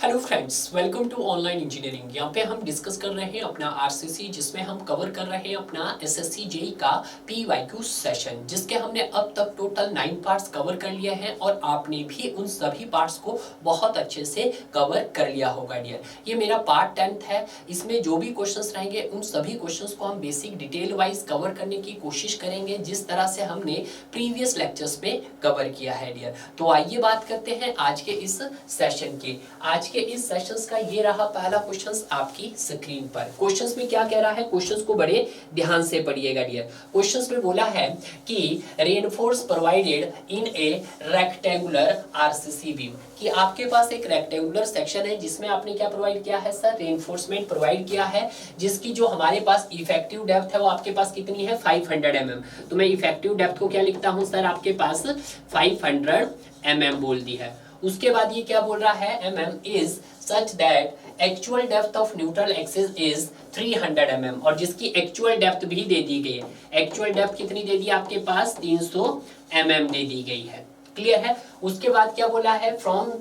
Hello friends, welcome to online engineering. यहाँ पे हम डिस्कस कर रहे हैं अपना आरसीसी, जिसमें हम कवर कर रहे हैं अपना एसएससी जेई का पीवाईक्यू सेशन, जिसके हमने अब तक टोटल 9 पार्ट्स कवर कर लिए हैं और आपने भी उन सभी पार्ट्स को बहुत अच्छे से कवर कर लिया होगा डियर। ये मेरा पार्ट 10 है। इसमें जो भी क्वेश्चंस रहेंगे उन सभी क्वेश्चंस को हम बेसिक डिटेल वाइज कवर करने की कोशिश करेंगे, जिस तरह से हमने प्रीवियस लेक्चर्स में कवर किया है डियर। तो आइए बात करते हैं आज के इस सेशन की। आज के इस सेशंस का ये रहा पहला क्वेश्चंस आपकी स्क्रीन पर। क्वेश्चंस में क्या कह रहा है, क्वेश्चंस को बड़े ध्यान से पढ़िएगा डियर। क्वेश्चंस में बोला है कि reinforce provided in A rectangular RCC beam, कि आपके पास एक रेक्टेंगुलर सेक्शन है जिसमें आपने क्या प्रोवाइड किया है सर, रेनफोर्समेंट प्रोवाइड किया है, जिसकी जो हमारे पास इफेक्टिव डेप्थ है वो आपके पास कितनी है 500 mm। तो मैं इफेक्टिव डेप्थ को क्या लिखता हूं सर, आपके पास 500 mm बोल दी है। उसके बाद ये क्या बोल रहा है, mm is such that actual depth of neutral axis is 300 mm, और जिसकी एक्चुअल डेप्थ भी दे दी गई है। एक्चुअल डेप्थ कितनी दे दी आपके पास, 300 mm दे दी गई है। क्लियर है। उसके बाद क्या बोला है, from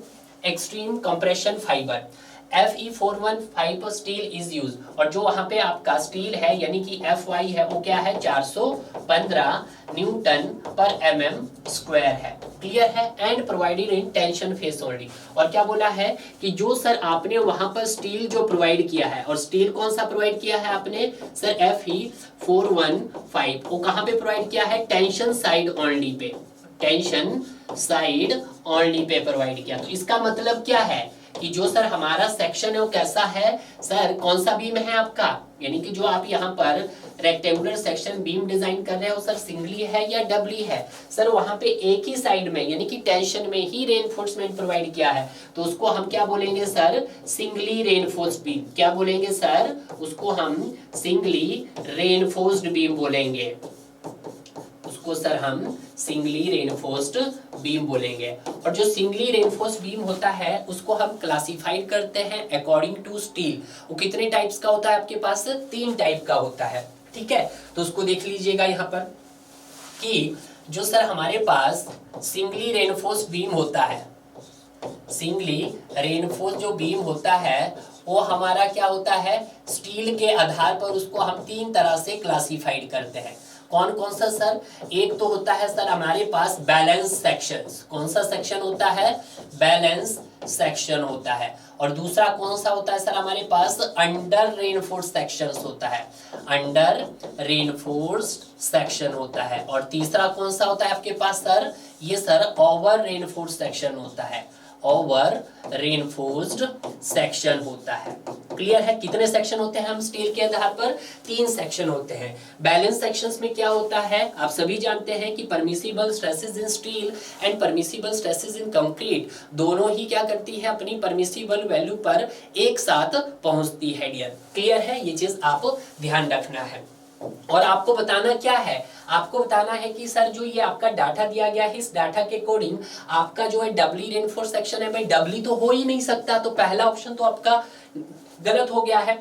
extreme compression fibre Fe415 steel is use, और जो वहां पे आपका स्टील है यानी कि Fy है वो क्या है 415 न्यूटन पर mm² है। क्लियर है। And provided in tension face only, और क्या बोला है कि जो सर आपने वहां पर स्टील जो प्रोवाइड किया है, और स्टील कौन सा प्रोवाइड किया है आपने सर, Fe415 वो कहां पे प्रोवाइड किया है, tension side only pay, tension side only pay provide किया। तो इसका मतलब क्या है कि जो सर हमारा सेक्शन है वो कैसा है सर, कौन सा बीम है आपका, यानी कि जो आप यहाँ पर रेक्टेंगुलर सेक्शन बीम डिजाइन कर रहे हो सर, सिंगली है या डबली है सर, वहां पे एक ही साइड में यानी कि टेंशन में ही रेनफोर्समेंट प्रोवाइड किया है, तो उसको हम क्या बोलेंगे सर, सिंगली रेनफोर्स्ड बीम। क्या बोलेंगे सर, उसको हम सिंगली रेनफोर्स्ड बीम बोलेंगे, उसको सर हम सिंगली रेनफोर्स्ड बीम बोलेंगे। और जो सिंगली रेनफोर्स्ड बीम होता है उसको हम क्लासिफाइड करते हैं अकॉर्डिंग टू स्टील। वो कितने टाइप्स का होता है आपके पास, 3 टाइप का होता है। ठीक है, तो उसको देख लीजिएगा यहाँ पर कि जो सर हमारे पास सिंगली रेनफोर्स्ड बीम होता है, सिंगली रेनफोर्स्ड जो बीम होता है वो हमारा क्या होता है, स्टील के आधार पर उसको हम 3 तरह से क्लासिफाइड करते हैं। कौन कौन सा सर, एक तो होता है सर हमारे पास बैलेंस सेक्शंस। कौन सा सेक्शन होता है, बैलेंस सेक्शन होता है। और दूसरा कौन सा होता है सर हमारे पास, अंडर रेनफोर्स्ड सेक्शंस होता है, अंडर रेनफोर्स्ड सेक्शन होता है। और तीसरा कौन सा होता है आपके पास सर, ये सर ओवर रेनफोर्स्ड सेक्शन होता है, ओवर रेनफोर्स्ड सेक्शन होता है। क्लियर है। कितने सेक्शन होते हैं हम स्टील के आधार पर, 3 सेक्शन होते हैं। बैलेंस सेक्शंस में क्या होता है, आप सभी जानते हैं कि permissible stresses in steel and permissible stresses in concrete दोनों ही क्या करती है, अपनी परमिसिबल वैल्यू पर एक साथ पहुंचती है डियर। क्लियर है, ये चीज आप ध्यान रखना है। और आपको बताना क्या है, आपको बताना है कि सर जो ये आपका डाटा दिया गया है, इस डाटा के अकॉर्डिंग आपका जो है डबली रेनफोर्स सेक्शन है, भाई डबली तो हो ही नहीं सकता, तो पहला ऑप्शन तो आपका गलत हो गया है,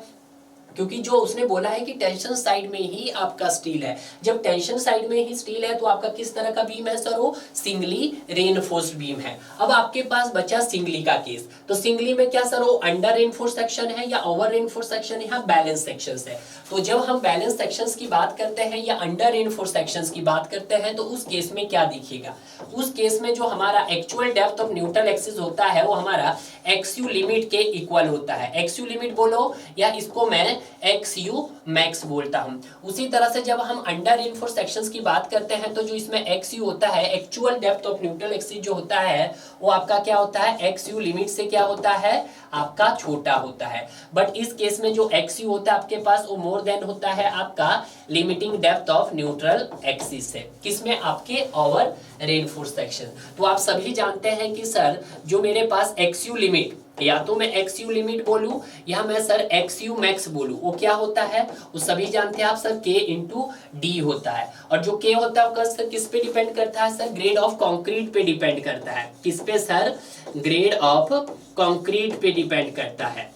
क्योंकि जो उसने बोला है कि टेंशन साइड में ही आपका स्टील है। जब टेंशन साइड में ही स्टील है तो आपका किस तरह का बीम है सर, वो सिंगली रेनफोर्स्ड बीम है। अब आपके पास बचा सिंगली का केस, तो सिंगली में क्या सर, वो अंडर रेनफोर्स्ड सेक्शन है या ओवर रेनफोर्स्ड सेक्शन है, या बैलेंस सेक्शंस है। तो जब हम बैलेंस सेक्शंस की बात करते हैं या अंडर रेनफोर्स्ड सेक्शंस की बात करते हैं, तो उस केस में क्या दिखेगा, उस केस में जो हमारा actual depth of neutral axis होता है वो हमारा एक्सयू लिमिट के इक्वल होता है। एक्सयू लिमिट बोलो या इसको मैं XU मैक्स बोलता हूं। उसी तरह से जब हम अंडर रेनफोर्स्ड सेक्शंस की बात करते हैं, तो जो इसमें XU होता है, actual depth of neutral axis जो होता है वो आपका क्या होता है, XU लिमिट से क्या होता है, आपका छोटा होता है। बट इस केस में जो XU होता है आपके पास वो मोर देन होता है आपका limiting depth of neutral axis से, किसमें, आपके ओवर रेनफोर्स्ड सेक्शन। तो आप सभी जानते हैं कि सर जो मेरे पास XU लिमिट, या तो मैं XU लिमिट बोलूं या मैं सर XU मैक्स बोलूं, वो क्या होता है, वो सभी जानते हैं आप सर, K इंटू डी होता है। और जो K होता है सर किस पे डिपेंड करता है सर, ग्रेड ऑफ कंक्रीट पे डिपेंड करता है। किस पे सर, ग्रेड ऑफ कंक्रीट पे डिपेंड करता है।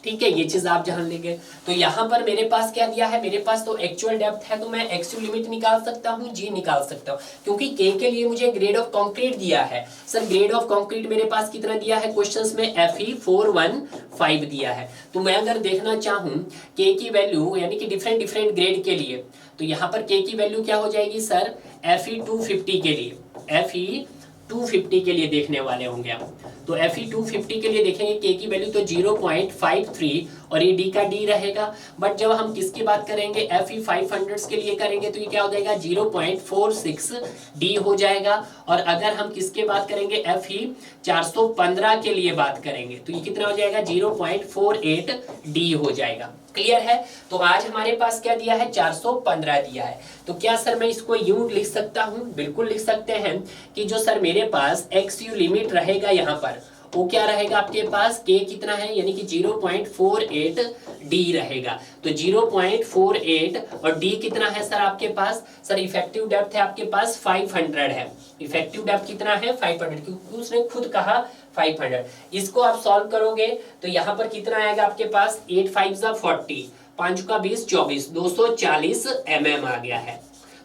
ठीक है, ये चीज आप जान लेंगे। तो यहाँ पर मेरे पास क्या दिया है, मेरे पास तो एक्चुअल डेप्थ है, तो मैं एक्चुअल लिमिट निकाल सकता हूँ, जी निकाल सकता हूँ, क्योंकि के के लिए मुझे ग्रेड ऑफ कंक्रीट दिया है। सर ग्रेड ऑफ कंक्रीट मेरे पास कितना दिया है क्वेश्चंस में, Fe415 दिया है। तो मैं अगर देखना चाहूँ के की वैल्यू यानी कि डिफरेंट डिफरेंट ग्रेड के लिए, तो यहाँ पर के की वैल्यू क्या हो जाएगी सर, Fe250 के लिए, Fe250 के लिए देखने वाले होंगे आप। तो Fe250 के लिए देखेंगे के की वैल्यू तो 0.53 और ये डी का डी रहेगा। बट जब हम किसकी बात करेंगे Fe500 के लिए करेंगे तो ये क्या हो जाएगा 0.46 डी हो जाएगा। और अगर हम किसके बात करेंगे Fe415 के लिए बात करेंगे तो ये कितना हो जाएगा 0.48 डी हो जाएगा। क्लियर है। तो आज हमारे पास क्या दिया है 415 दिया है। तो क्या सर मैं इसको यूं लिख सकता हूं, बिल्कुल लिख सकते हैं कि जो सर मेरे पास एक्स यू लिमिट रहेगा यहाँ पर वो क्या रहेगा आपके पास, के कितना है यानी कि 0.48 डी रहेगा। तो 0.48 और डी कितना है सर आपके पास, सर इफेक्टिव डेप्थ है आपके पास 500 है। इफेक्टिव डेप्थ कितना है 500, क्योंकि उसने खुद कहा 500। इसको आप सॉल्व करोगे तो यहाँ पर कितना आएगा आपके पास 8 5 40, 5 का 20 24, 240 mm आ गया है।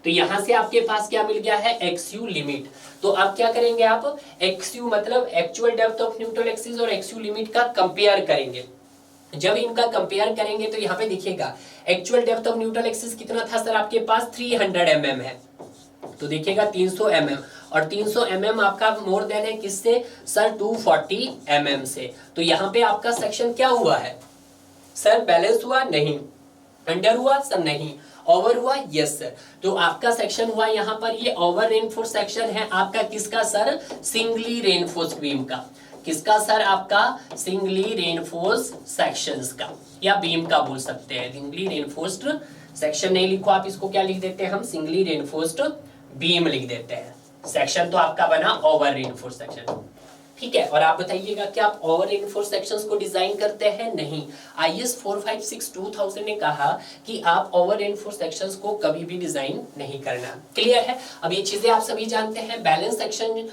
तो यहां से आपके पास क्या मिल गया है एक्सयू लिमिट। तो अब क्या करेंगे आप, एक्सयू मतलब actual depth of neutral axis और एक्सयू लिमिट का कंपेयर करेंगे। जब इनका कंपेयर करेंगे तो यहाँ पे दिखेगा actual depth of neutral axis कितना था सर आपके पास 300 mm है, तो देखिएगा 300 mm और 300 mm आपका मोर देन है किससे सर 240 mm से। तो यहाँ पे आपका सेक्शन क्या हुआ है सर, बैलेंस हुआ नहीं, अंडर हुआ सर नहीं, ओवर हुआ यस सर। तो आपका सेक्शन हुआ यहाँ पर ये ओवर रेनफोर्स सेक्शन है आपका किसका सर, सिंगली रेनफोर्स बीम का। किसका सर आपका सिंगली रेनफोर्स सेक्शंस का या बीम का बोल सकते हैं। सिंगली रेनफोर्स्ड सेक्शन नहीं लिखो आप, इसको क्या लिख देते हैं हम, सिंगली रेनफोर्स्ड बीम लिख देते हैं। सेक्शन तो आपका बना ओवर रेनफोर्स सेक्शन, ठीक है। और आप बताइएगा कि आप ओवर रेनफोर्स सेक्शंस को डिजाइन करते हैं, नहीं। IS 456-2000 ने कहा कि आप ओवर रेनफोर्स सेक्शंस को कभी भी डिजाइन नहीं करना। क्लियर है। अब ये चीजें आप सभी जानते हैं। बैलेंस सेक्शन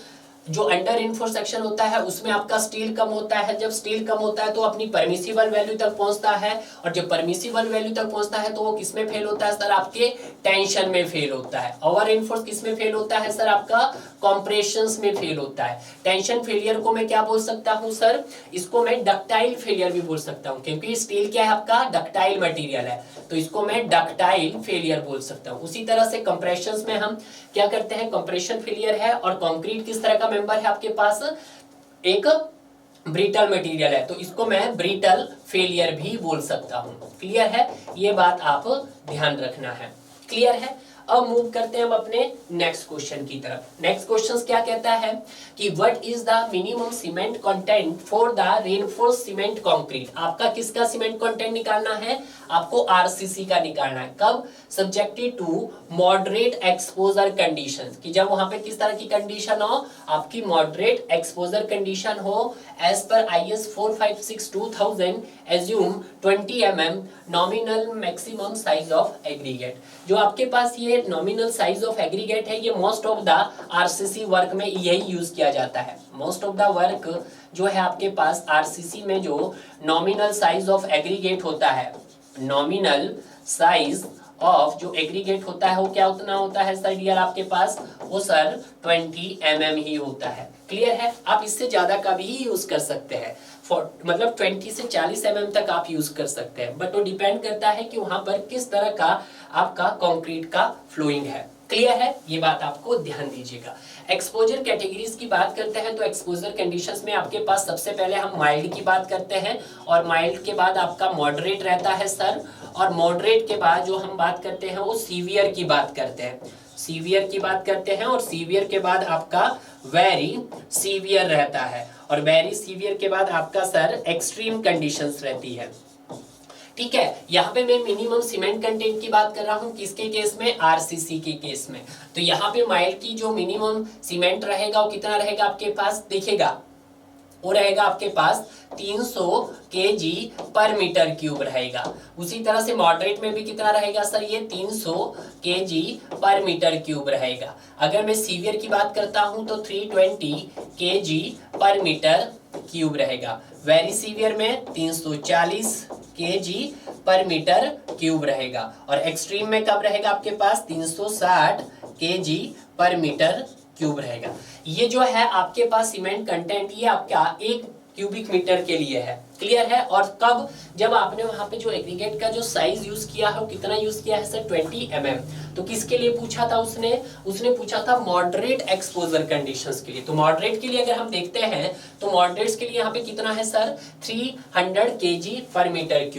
जो अंडर रेनफोर्स सेक्शन होता है उसमें आपका स्टील कम होता है। जब स्टील कम होता है तो अपनी परमिसिबल वैल्यू तक पहुंचता है, और जब परमिसिबल वैल्यू तक पहुंचता है तो वो किसमें फेल होता है सर, आपके टेंशन में फेल होता है। ओवर रेनफोर्स किसमें फेल होता है सर, आपका कॉम्प्रेशंस में फेल होता है। टेंशन फेलियर को मैं क्या बोल सकता हूं सर, इसको मैं डक्टाइल फेलियर भी बोल सकता हूं, क्योंकि स्टील क्या है आपका डक्टाइल मटेरियल है, तो इसको मैं डक्टाइल फेलियर बोल सकता हूं। उसी तरह से कंप्रेशंस में हम क्या करते हैं, कंप्रेशन फेलियर है। और कंक्रीट किस तरह का मेंबर है आपके पास, एक ब्रिटल मटेरियल है, तो इसको मैं ब्रिटल फेलियर भी बोल सकता हूं। क्लियर है, ये बात आप ध्यान रखना है। क्लियर है। अब मूव करते हैं हम अपने नेक्स्ट क्वेश्चन की तरफ। नेक्स्ट क्वेश्चन क्या कहता है कि what is the minimum cement content for the reinforce cement concrete. आपका किसका सीमेंट कंटेंट निकालना है, आपको आरसीसी का निकालना है। कब, subjected to moderate exposure conditions, कि जब वहां पे किस तरह की कंडीशन हो, आपकी मॉडरेट एक्सपोजर कंडीशन हो। As per IS 456-2000 assume 20 mm nominal maximum size of aggregate. जो आपके पास ये नॉमिनल साइज ऑफ एग्रीगेट है, ये most of the RCC work में यही यूज किया जाता है। मोस्ट ऑफ द वर्क जो है आपके पास आरसीसी में जो नॉमिनल साइज ऑफ एग्रीगेट होता है, नॉमिनल साइज ऑफ जो एग्रीगेट होता है वो क्या उतना होता है सर डियर आपके पास, वो सर 20 mm ही होता है। क्लियर है। आप इससे ज्यादा का भी यूज कर सकते हैं, मतलब 20 से 40 mm तक आप यूज कर सकते हैं, बट वो डिपेंड करता है कि वहां पर किस तरह का आपका कंक्रीट का फ्लोइंग है। क्लियर है, ये बात आपको ध्यान दीजिएगा। एक्सपोजर कैटेगरीज की बात करते हैं तो एक्सपोजर कंडीशंस में आपके पास सबसे पहले हम माइल्ड की बात करते हैं, और माइल्ड के बाद आपका मॉडरेट रहता है सर, और मॉडरेट के बाद जो हम बात करते हैं वो सीवियर की बात करते हैं, सीवियर की बात करते हैं, और सीवियर के बाद आपका वेरी सीवियर रहता है, और वेरी सीवियर के बाद आपका सर एक्सट्रीम कंडीशंस रहती है। ठीक है। यहाँ पे मैं मिनिमम सीमेंट कंटेंट की बात कर रहा हूँ, किसके केस में, आरसीसी के केस में। तो यहाँ पे माइल्ड की जो मिनिमम सीमेंट रहेगा वो कितना रहेगा आपके पास, देखिएगा वो रहेगा आपके पास 300 kg पर मीटर क्यूब रहेगा। उसी तरह से मॉडरेट में भी कितना रहेगा सर, ये 300 kg पर मीटर क्यूब रहेगा। अगर मैं सीवियर की बात करता हूं तो 320 kg पर मीटर क्यूब रहेगा। वेरी सीवियर में 340 kg पर मीटर क्यूब रहेगा। और एक्सट्रीम में कब रहेगा आपके पास 360 kg पर मीटर क्यूब रहेगा। ये जो है आपके पास सीमेंट कंटेंट ये आपका 1 क्यूबिक मीटर के लिए है। क्लियर है। और कब, जब आपने वहां पे जो एग्रीगेट का जो साइज यूज किया है वो कितना यूज किया है सर 20 mm। तो किसके लिए पूछा था उसने पूछा था मॉडरेट एक्सपोजर कंडीशंस के लिए। तो मॉडरेट के लिए अगर हम देखते हैं तो मॉडरेट्स के लिए यहाँ पे कितना है सर 300 kg पर मीटर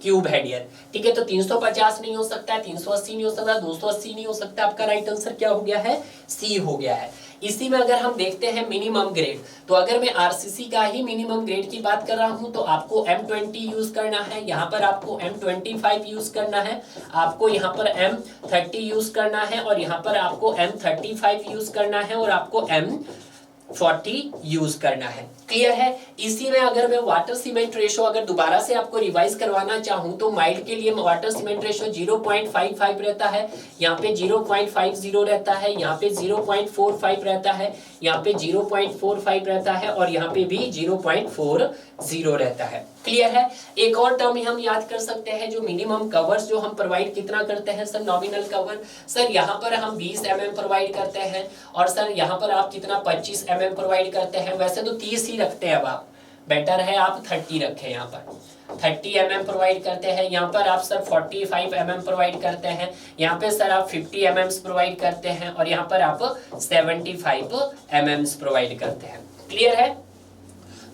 क्यूब हेड ईयर। ठीक है। तो 350 नहीं हो सकता है, 380 नहीं हो सकता, 280 नहीं हो सकता। आपका राइट आंसर क्या हो गया है, सी हो गया है। इसी में अगर हम देखते हैं मिनिमम ग्रेड, तो अगर मैं आरसीसी का ही मिनिमम ग्रेड की बात कर रहा हूं तो आपको M20 यूज करना है, यहाँ पर आपको M25 यूज करना है, आपको यहाँ पर M30 यूज करना है, और यहाँ पर आपको M35 यूज करना है, और आपको M40 यूज करना है। क्लियर है। इसी में अगर मैं वाटर सीमेंट रेशो अगर दोबारा से आपको रिवाइज करवाना चाहूं तो माइल्ड के लिए वाटर सीमेंट रेशो 0.55 रहता है, यहाँ पे 0.50 रहता है, यहाँ पे 0.45 रहता है, यहाँ पे 0.45 रहता है, और यहाँ पे भी 0.40 रहता है। क्लियर है। एक और टर्म हम याद कर सकते हैं, जो मिनिमम कवर्स जो हम प्रोवाइड कितना करते हैं सर, नॉमिनल कवर। सर यहाँ पर हम 20 mm प्रोवाइड करते हैं, और सर यहाँ पर आप कितना 25 mm प्रोवाइड करते हैं। वैसे तो 30 ही रखते हैं, अब आप बेटर है आप 30 रखें। यहाँ पर 30 mm प्रोवाइड करते हैं, यहाँ पर आप सर 45 mm प्रोवाइड करते हैं, यहाँ पे सर आप 50 mm प्रोवाइड करते हैं, और यहाँ पर आप 75 mm प्रोवाइड करते हैं। क्लियर है।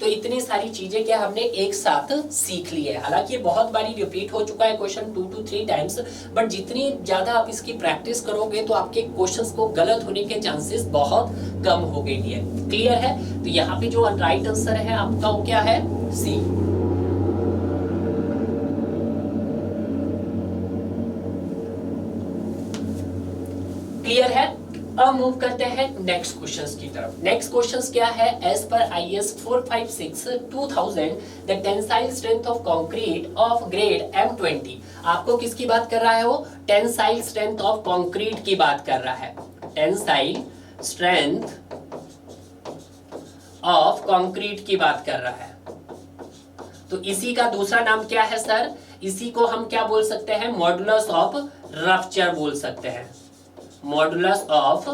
तो इतनी सारी चीजें क्या हमने एक साथ सीख ली है। हालांकि ये बहुत बारी रिपीट हो चुका है क्वेश्चन 2 to 3 टाइम्स, बट जितनी ज्यादा आप इसकी प्रैक्टिस करोगे तो आपके क्वेश्चंस को गलत होने के चांसेस बहुत कम हो गई है। क्लियर है। तो यहाँ पे जो राइट आंसर है आपका वो क्या है, सी। क्लियर है। अब मूव करते हैं नेक्स्ट क्वेश्चंस की तरफ। नेक्स्ट क्वेश्चंस क्या है, as per IS 456/2000 the tensile strength of concrete of grade M20। आपको किसकी बात कर रहा है वो, टेंसाइल स्ट्रेंथ ऑफ कंक्रीट की बात कर रहा है। टेंसाइल स्ट्रेंथ ऑफ कंक्रीट की बात कर रहा है। तो इसी का दूसरा नाम क्या है सर, इसी को हम क्या बोल सकते हैं, मॉडुलस ऑफ रप्चर बोल सकते हैं। मॉडुलस ऑफ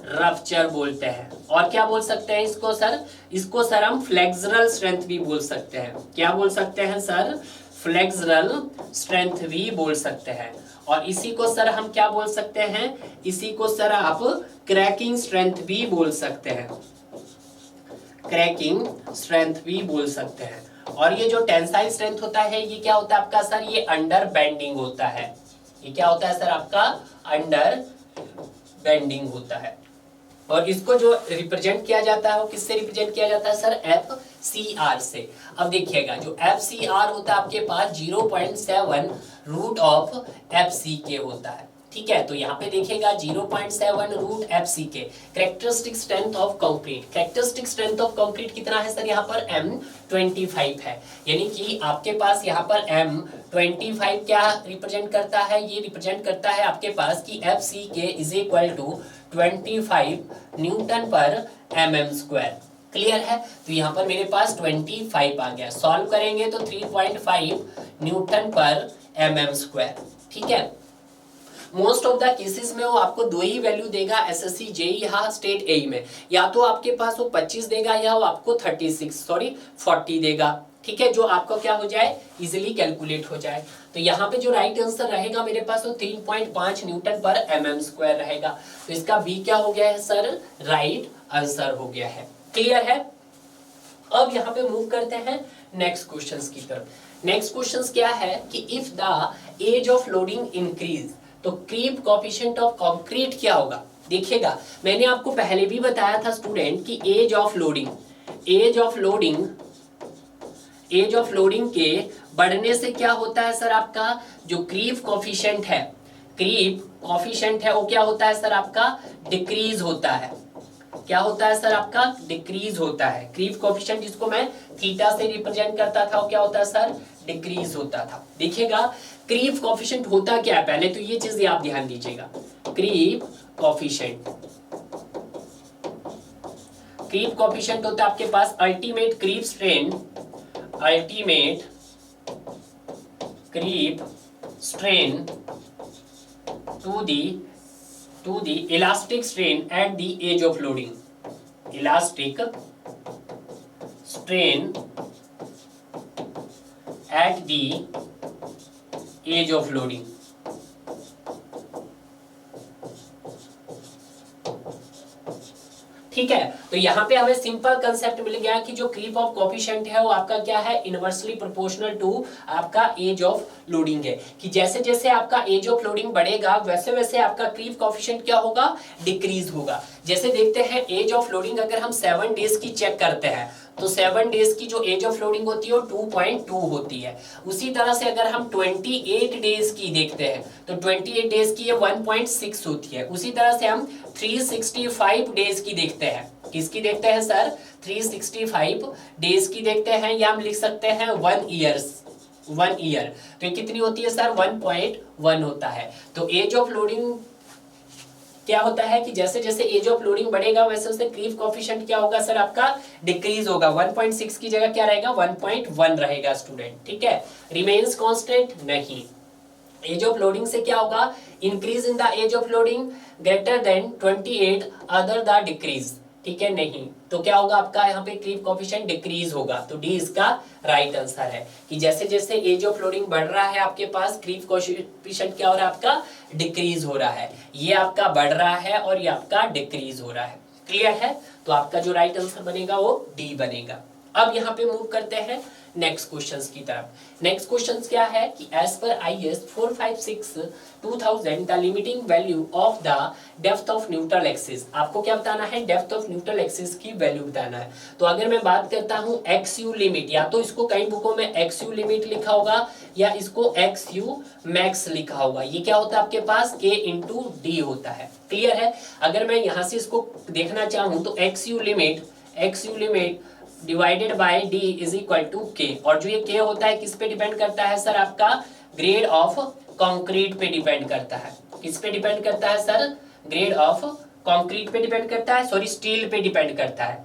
रप्चर बोलते हैं। और क्या बोल सकते हैं इसको सर, इसको सर हम फ्लेक्सुरल स्ट्रेंथ भी बोल सकते हैं। क्या बोल सकते हैं सर, फ्लेक्सुरल स्ट्रेंथ भी बोल सकते हैं। और इसी को सर हम क्या बोल सकते हैं, इसी को सर आप क्रैकिंग स्ट्रेंथ भी बोल सकते हैं। क्रैकिंग स्ट्रेंथ भी बोल सकते हैं। और ये जो टेंसाइल स्ट्रेंथ होता है ये क्या होता है आपका सर, ये अंडर बेंडिंग होता है। ये क्या होता है सर आपका, अंडर बेंडिंग होता है। और इसको जो रिप्रेजेंट किया जाता है वो किससे रिप्रेजेंट किया जाता है सर, FCR से। अब देखिएगा जो FCR होता है आपके पास 0.7 रूट ऑफ FCK होता है। ठीक है। तो यहाँ पे देखिएगा 0.7 root FCK। Characteristic strength of concrete, characteristic strength of concrete कितना है सर, यहाँ पर M25 है। यानी कि आपके पास यहाँ पर M25 क्या रिप्रेजेंट करता है, ये रिप्रेजेंट करता है आपके पास कि FCK is equal to 25 newton per mm²। Clear है। तो यहाँ पर मेरे पास 25 आ गया। सॉल्व करेंगे तो 3.5 न्यूटन पर mm²। ठीक है। मोस्ट ऑफ द केसेस में वो आपको दो ही वैल्यू देगा, SSC JEE या स्टेट AE में, या तो आपके पास वो 25 देगा या वो आपको 40 देगा। ठीक है। जो आपको क्या हो जाए, इजिली कैलकुलेट हो जाए। तो यहाँ पे जो राइट आंसर रहेगा मेरे पास वो 3.5 न्यूटन पर mm² रहेगा। तो इसका बी क्या हो गया है सर, राइट आंसर हो गया है। क्लियर है। अब यहाँ पे मूव करते हैं नेक्स्ट क्वेश्चंस की तरफ। नेक्स्ट क्वेश्चंस क्या है कि if the age of loading increase, तो क्रीप कोएफिशिएंट ऑफ कंक्रीट क्या होगा। देखिएगा मैंने आपको पहले भी बताया था स्टूडेंट कि एज ऑफ लोडिंग के बढ़ने से क्या होता है सर, आपका जो क्रीप कोएफिशिएंट है वो क्या होता है सर आपका, डिक्रीज होता है। क्या होता है सर आपका, डिक्रीज होता है। क्रीप कोएफिशिएंट जिसको मैं थीटा से रिप्रेजेंट करता था वो क्या होता है सर, डिक्रीज होता था। देखिएगा क्रीप कोएफिशिएंट होता क्या है, पहले तो ये चीज आप ध्यान दीजिएगा। क्रीप कोएफिशिएंट क्रीप कोएफिशिएंट होता है आपके पास ultimate creep strain, ultimate creep strain to the elastic strain at the edge of loading, elastic strain at the edge of loading. ठीक है, तो यहाँ पे हमें सिंपल कंसेप्ट मिल गया कि जो क्रीप ऑफ कोएफिशिएंट है वो आपका क्या है, इनवर्सली प्रोपोर्शनल टू आपका एज ऑफ लोडिंग है, कि जैसे जैसे आपका एज ऑफ लोडिंग बढ़ेगा वैसे वैसे आपका क्रीप कोएफिशिएंट क्या होगा, डिक्रीज होगा। जैसे देखते हैं एज ऑफ लोडिंग अगर हम 7 डेज की चेक करते हैं तो 7 डेज की जो एज ऑफ लोडिंग होती है वो 2.2 होती है। उसी तरह से अगर हम 28 डेज की देखते हैं तो 28 डेज की ये 1.6 होती है। उसी तरह से हम 365 डेज की देखते हैं, किसकी देखते हैं सर, 365 डेज की देखते हैं, या हम लिख सकते हैं 1 ईयर, तो ये कितनी होती है सर, 1.1 होता है। तो एज ऑफ लोडिंग क्या होता है कि जैसे जैसे एज ऑफ लोडिंग बढ़ेगा वैसे वैसे क्रीप कोएफिशिएंट क्या होगा सर, आपका डिक्रीज होगा। 1.6 की जगह क्या रहेगा, 1.1 रहेगा स्टूडेंट, ठीक है। रिमेन्स कांस्टेंट नहीं, एज ऑफ लोडिंग से क्या होगा, increase in the age of loading greater than 28 other the decrease, ठीक है, नहीं, तो क्या होगा आपका यहाँ पे क्रीप कोएफिशिएंट डिक्रीज होगा। तो डी इसका राइट आंसर है कि जैसे जैसे एज ऑफ लोडिंग बढ़ रहा है आपके पास क्रीप कोएफिशिएंट क्या हो रहा है, आपका डिक्रीज हो रहा है। ये आपका बढ़ रहा है और ये आपका डिक्रीज हो रहा है। क्लियर है, तो आपका जो राइट आंसर बनेगा वो डी बनेगा। अब यहाँ पे मूव करते हैं नेक्स्ट क्वेश्चंस की तरफ। नेक्स्ट क्वेश्चंस क्या है कि as per IS 456/2000 the limiting value of the depth of neutral axis, आपको क्या बताना है, डेप्थ ऑफ न्यूट्रल एक्सिस की वैल्यू बताना है। तो अगर मैं बात करता हूँ XU लिमिट, या तो इसको कई बुकों में XU लिमिट लिखा होगा या इसको XU मैक्स लिखा होगा। ये क्या होता है आपके पास, K × D होता है। क्लियर है, अगर मैं यहाँ से इसको देखना चाहूँ तो XU limit divided by D is equal to K, और जो ये K होता है किस पे डिपेंड करता है सर, आपका ग्रेड ऑफ कंक्रीट पे डिपेंड करता है। किस पे डिपेंड करता है सर, ग्रेड ऑफ कंक्रीट पे डिपेंड करता है, सॉरी स्टील पे डिपेंड करता है,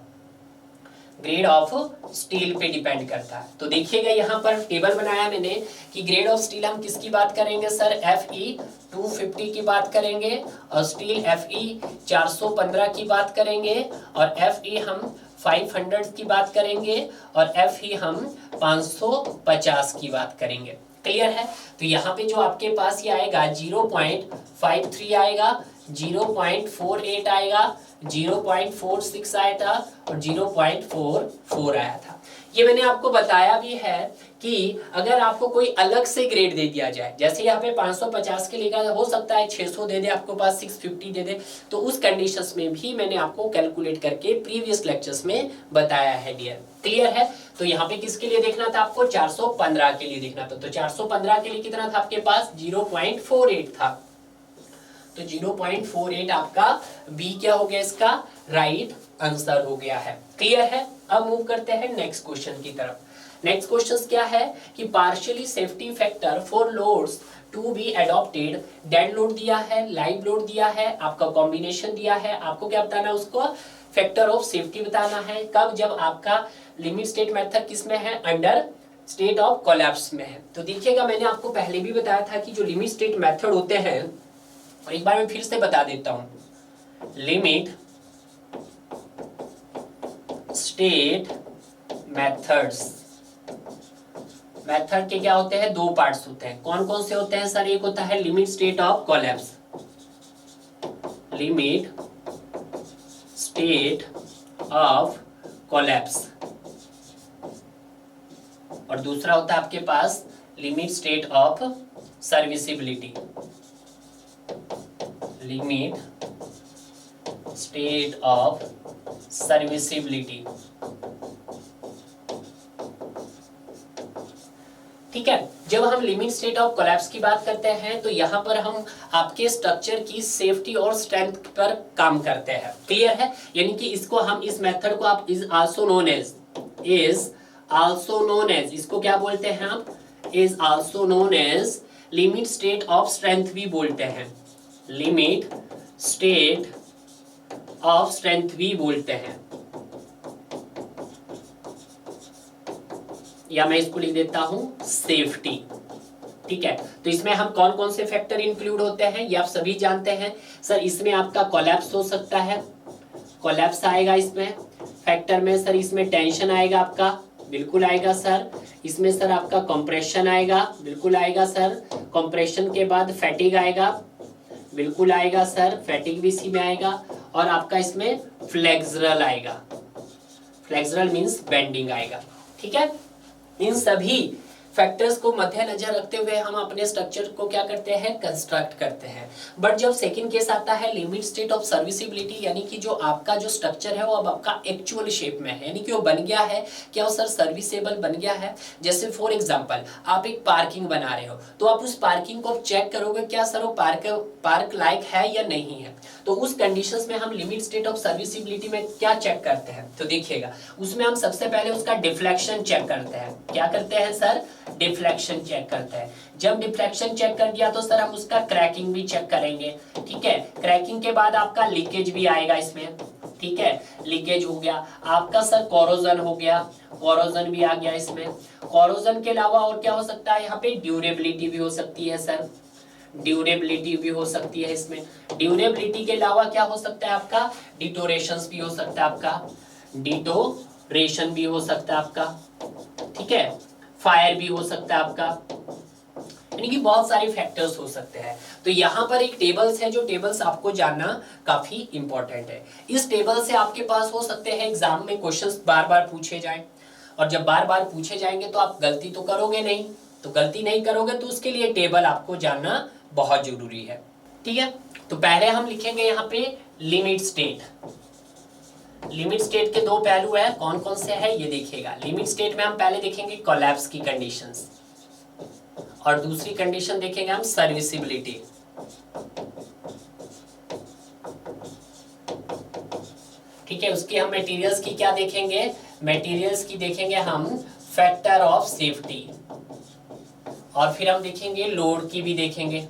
ग्रेड ऑफ स्टील पे डिपेंड करता है। तो देखिएगा यहाँ पर टेबल बनाया मैंने कि ग्रेड ऑफ स्टील हम किसकी बात करेंगे सर, Fe 250 की बात करेंगे, और स्टील Fe 415 की बात करेंगे, और Fe हम 500 की बात करेंगे, और Fe हम 550 की बात करेंगे। क्लियर है, तो यहाँ पे जो आपके पास ये आएगा 0.53 आएगा, 0.48 आएगा, 0.46 आया था और 0.44 आया था। ये मैंने आपको बताया भी है कि अगर आपको कोई अलग से ग्रेड दे दिया जाए, जैसे यहाँ पे 550 के लिए हो सकता है 600 दे दे आपके पास, 650 दे दे, तो उस कंडीशंस में भी मैंने आपको कैलकुलेट करके प्रीवियस लेक्चर्स में बताया है डियर। क्लियर है, तो यहाँ पे किसके लिए देखना था आपको, 415 के लिए देखना था। तो 415 के लिए कितना था आपके पास, 0.48 था, तो 0.48 आपका बी क्या हो गया, इसका राइट आंसर हो गया है। क्लियर है, अब मूव करते हैं नेक्स्ट क्वेश्चन की तरफ। नेक्स्ट क्वेश्चन क्या है कि partially safety factor for loads to be adopted, dead load दिया है, लाइव लोड दिया है, आपका कॉम्बिनेशन दिया है, आपको क्या बताना है, उसको फैक्टर ऑफ सेफ्टी बताना है। कब, जब आपका लिमिट स्टेट मेथड किस में है, अंडर स्टेट ऑफ कोलैप्स में है। तो देखिएगा मैंने आपको पहले भी बताया था कि जो लिमिट स्टेट मेथड होते हैं, और एक बार मैं फिर से बता देता हूं, लिमिट स्टेट मेथड्स, मेथड के क्या होते हैं, दो पार्ट्स होते हैं। कौन कौन से होते हैं सर, एक होता है limit state of collapse, limit state of collapse, और दूसरा होता है आपके पास limit state of serviceability, limit state of serviceability. ठीक है, जब हम लिमिट स्टेट ऑफ कोलैप्स की बात करते हैं तो यहां पर हम आपके स्ट्रक्चर की सेफ्टी और स्ट्रेंथ पर काम करते हैं। क्लियर है, यानी कि इसको हम, इस मेथड को आप इज आल्सो नोन एज, इसको क्या बोलते हैं आप, is also known age limit state of strength भी बोलते हैं, लिमिट स्टेट ऑफ स्ट्रेंथ भी बोलते हैं। या मैं इसको लिख देता हूं सेफ्टी। ठीक है, तो इसमें हम कौन कौन से फैक्टर इंक्लूड होते हैं ये आप सभी जानते हैं। सर इसमें आपका कोलैप्स हो सकता है, कोलैप्स आएगा इसमें फैक्टर में। सर इसमें टेंशन आएगा आपका, बिल्कुल आएगा सर। इसमें सर आपका कंप्रेशन आएगा, बिल्कुल आएगा सर। कंप्रेशन के बाद फैटिग आएगा, बिल्कुल आएगा सर, फैटिग भी इसी में आएगा। और आपका इसमें फ्लेक्सुरल आएगा, फ्लेक्सुरल मींस बेंडिंग आएगा। ठीक है, इन सभी फैक्टर्स को मद्देनजर रखते हुए हम अपने स्ट्रक्चर को क्या करते हैं, कंस्ट्रक्ट करते हैं। बट जब सेकंड केस आता है लिमिट स्टेट ऑफ सर्विसिबिलिटी, यानी कि जो आपका जो स्ट्रक्चर है वो अब आपका एक्चुअल शेप में है, यानी कि वो बन गया है, क्या वो सर सर्विसेबल बन गया है। जैसे फॉर एग्जाम्पल आप एक पार्किंग बना रहे हो, तो आप उस पार्किंग को चेक करोगे क्या सर वो पार्क लायक है या नहीं है। तो उस कंडीशंस में हम लिमिट स्टेट ऑफ सर्विसिबिलिटी में क्या चेक करते हैं, तो देखिएगा उसमें हम सबसे पहले उसका डिफ्लेक्शन चेक करते हैं। क्या करते हैं सर, डिफ्लेक्शन चेक करते हैं। जब डिफ्लेक्शन चेक कर दिया तो सर हम उसका क्रैकिंग भी चेक करेंगे। ठीक है, क्रैकिंग के बाद आपका लीकेज भी आएगा इसमें। ठीक है, लीकेज हो गया आपका सर, कोरोजन हो गया, कोरोजन भी आ गया इसमें। कोरोजन के अलावा और क्या हो सकता है, यहाँ पे ड्यूरेबिलिटी भी हो सकती है सर, ड्यूरेबिलिटी भी हो सकती है इसमें। ड्यूरेबिलिटी के अलावा क्या हो सकता है आपका, डिटोरेशंस भी हो सकता है आपका, डिटोरेशन भी हो सकता है आपका। ठीक है, फायर भी हो सकता है आपका, यानी कि बहुत सारे फैक्टर्स हो सकते हैं। तो यहाँ पर एक टेबल्स है, जो टेबल्स आपको जानना काफी इंपॉर्टेंट है। इस टेबल से आपके पास हो सकते हैं एग्जाम में क्वेश्चंस बार बार पूछे जाएं, और जब बार बार पूछे जाएंगे तो आप गलती तो करोगे नहीं, तो गलती नहीं करोगे तो उसके लिए टेबल आपको जानना बहुत जरूरी है। ठीक है, तो पहले हम लिखेंगे यहाँ पे लिमिट स्टेट। लिमिट स्टेट के दो पहलू है, कौन कौन से है ये देखिएगा। लिमिट स्टेट में हम पहले देखेंगे कोलैप्स की कंडीशंस, और दूसरी कंडीशन देखेंगे हम सर्विसिबिलिटी। ठीक है, उसकी हम मटेरियल्स की क्या देखेंगे, मटेरियल्स की देखेंगे हम फैक्टर ऑफ सेफ्टी, और फिर हम देखेंगे लोड की भी देखेंगे।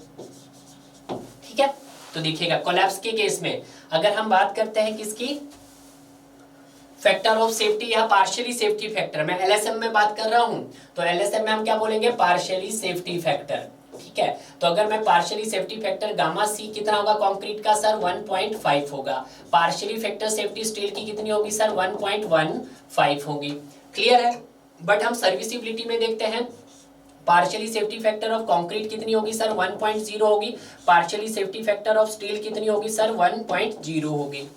ठीक है, तो देखिएगा कोलैप्स के केस में अगर हम बात करते हैं किसकी, फैक्टर ऑफ सेफ्टी या पार्शियली सेफ्टी फैक्टर, मैं एलएसएम में बात कर रहा हूं, तो एलएसएम में हम क्या बोलेंगे, पार्शियली सेफ्टी फैक्टर। ठीक है, तो अगर मैं पार्शियली सेफ्टी फैक्टर गामा सी कितना होगा कंक्रीट का सर, 1.5 होगा। पार्शियली फैक्टर सेफ्टी स्टील की कितनी होगी सर, 1.15 होगी। क्लियर है। बट हम सर्विसिबिलिटी में देखते हैं, partially safety factor of concrete कितनी होगी सर, 1.0 होगी। Partially safety factor of steel कितनी होगी सर, 1.0 होगी।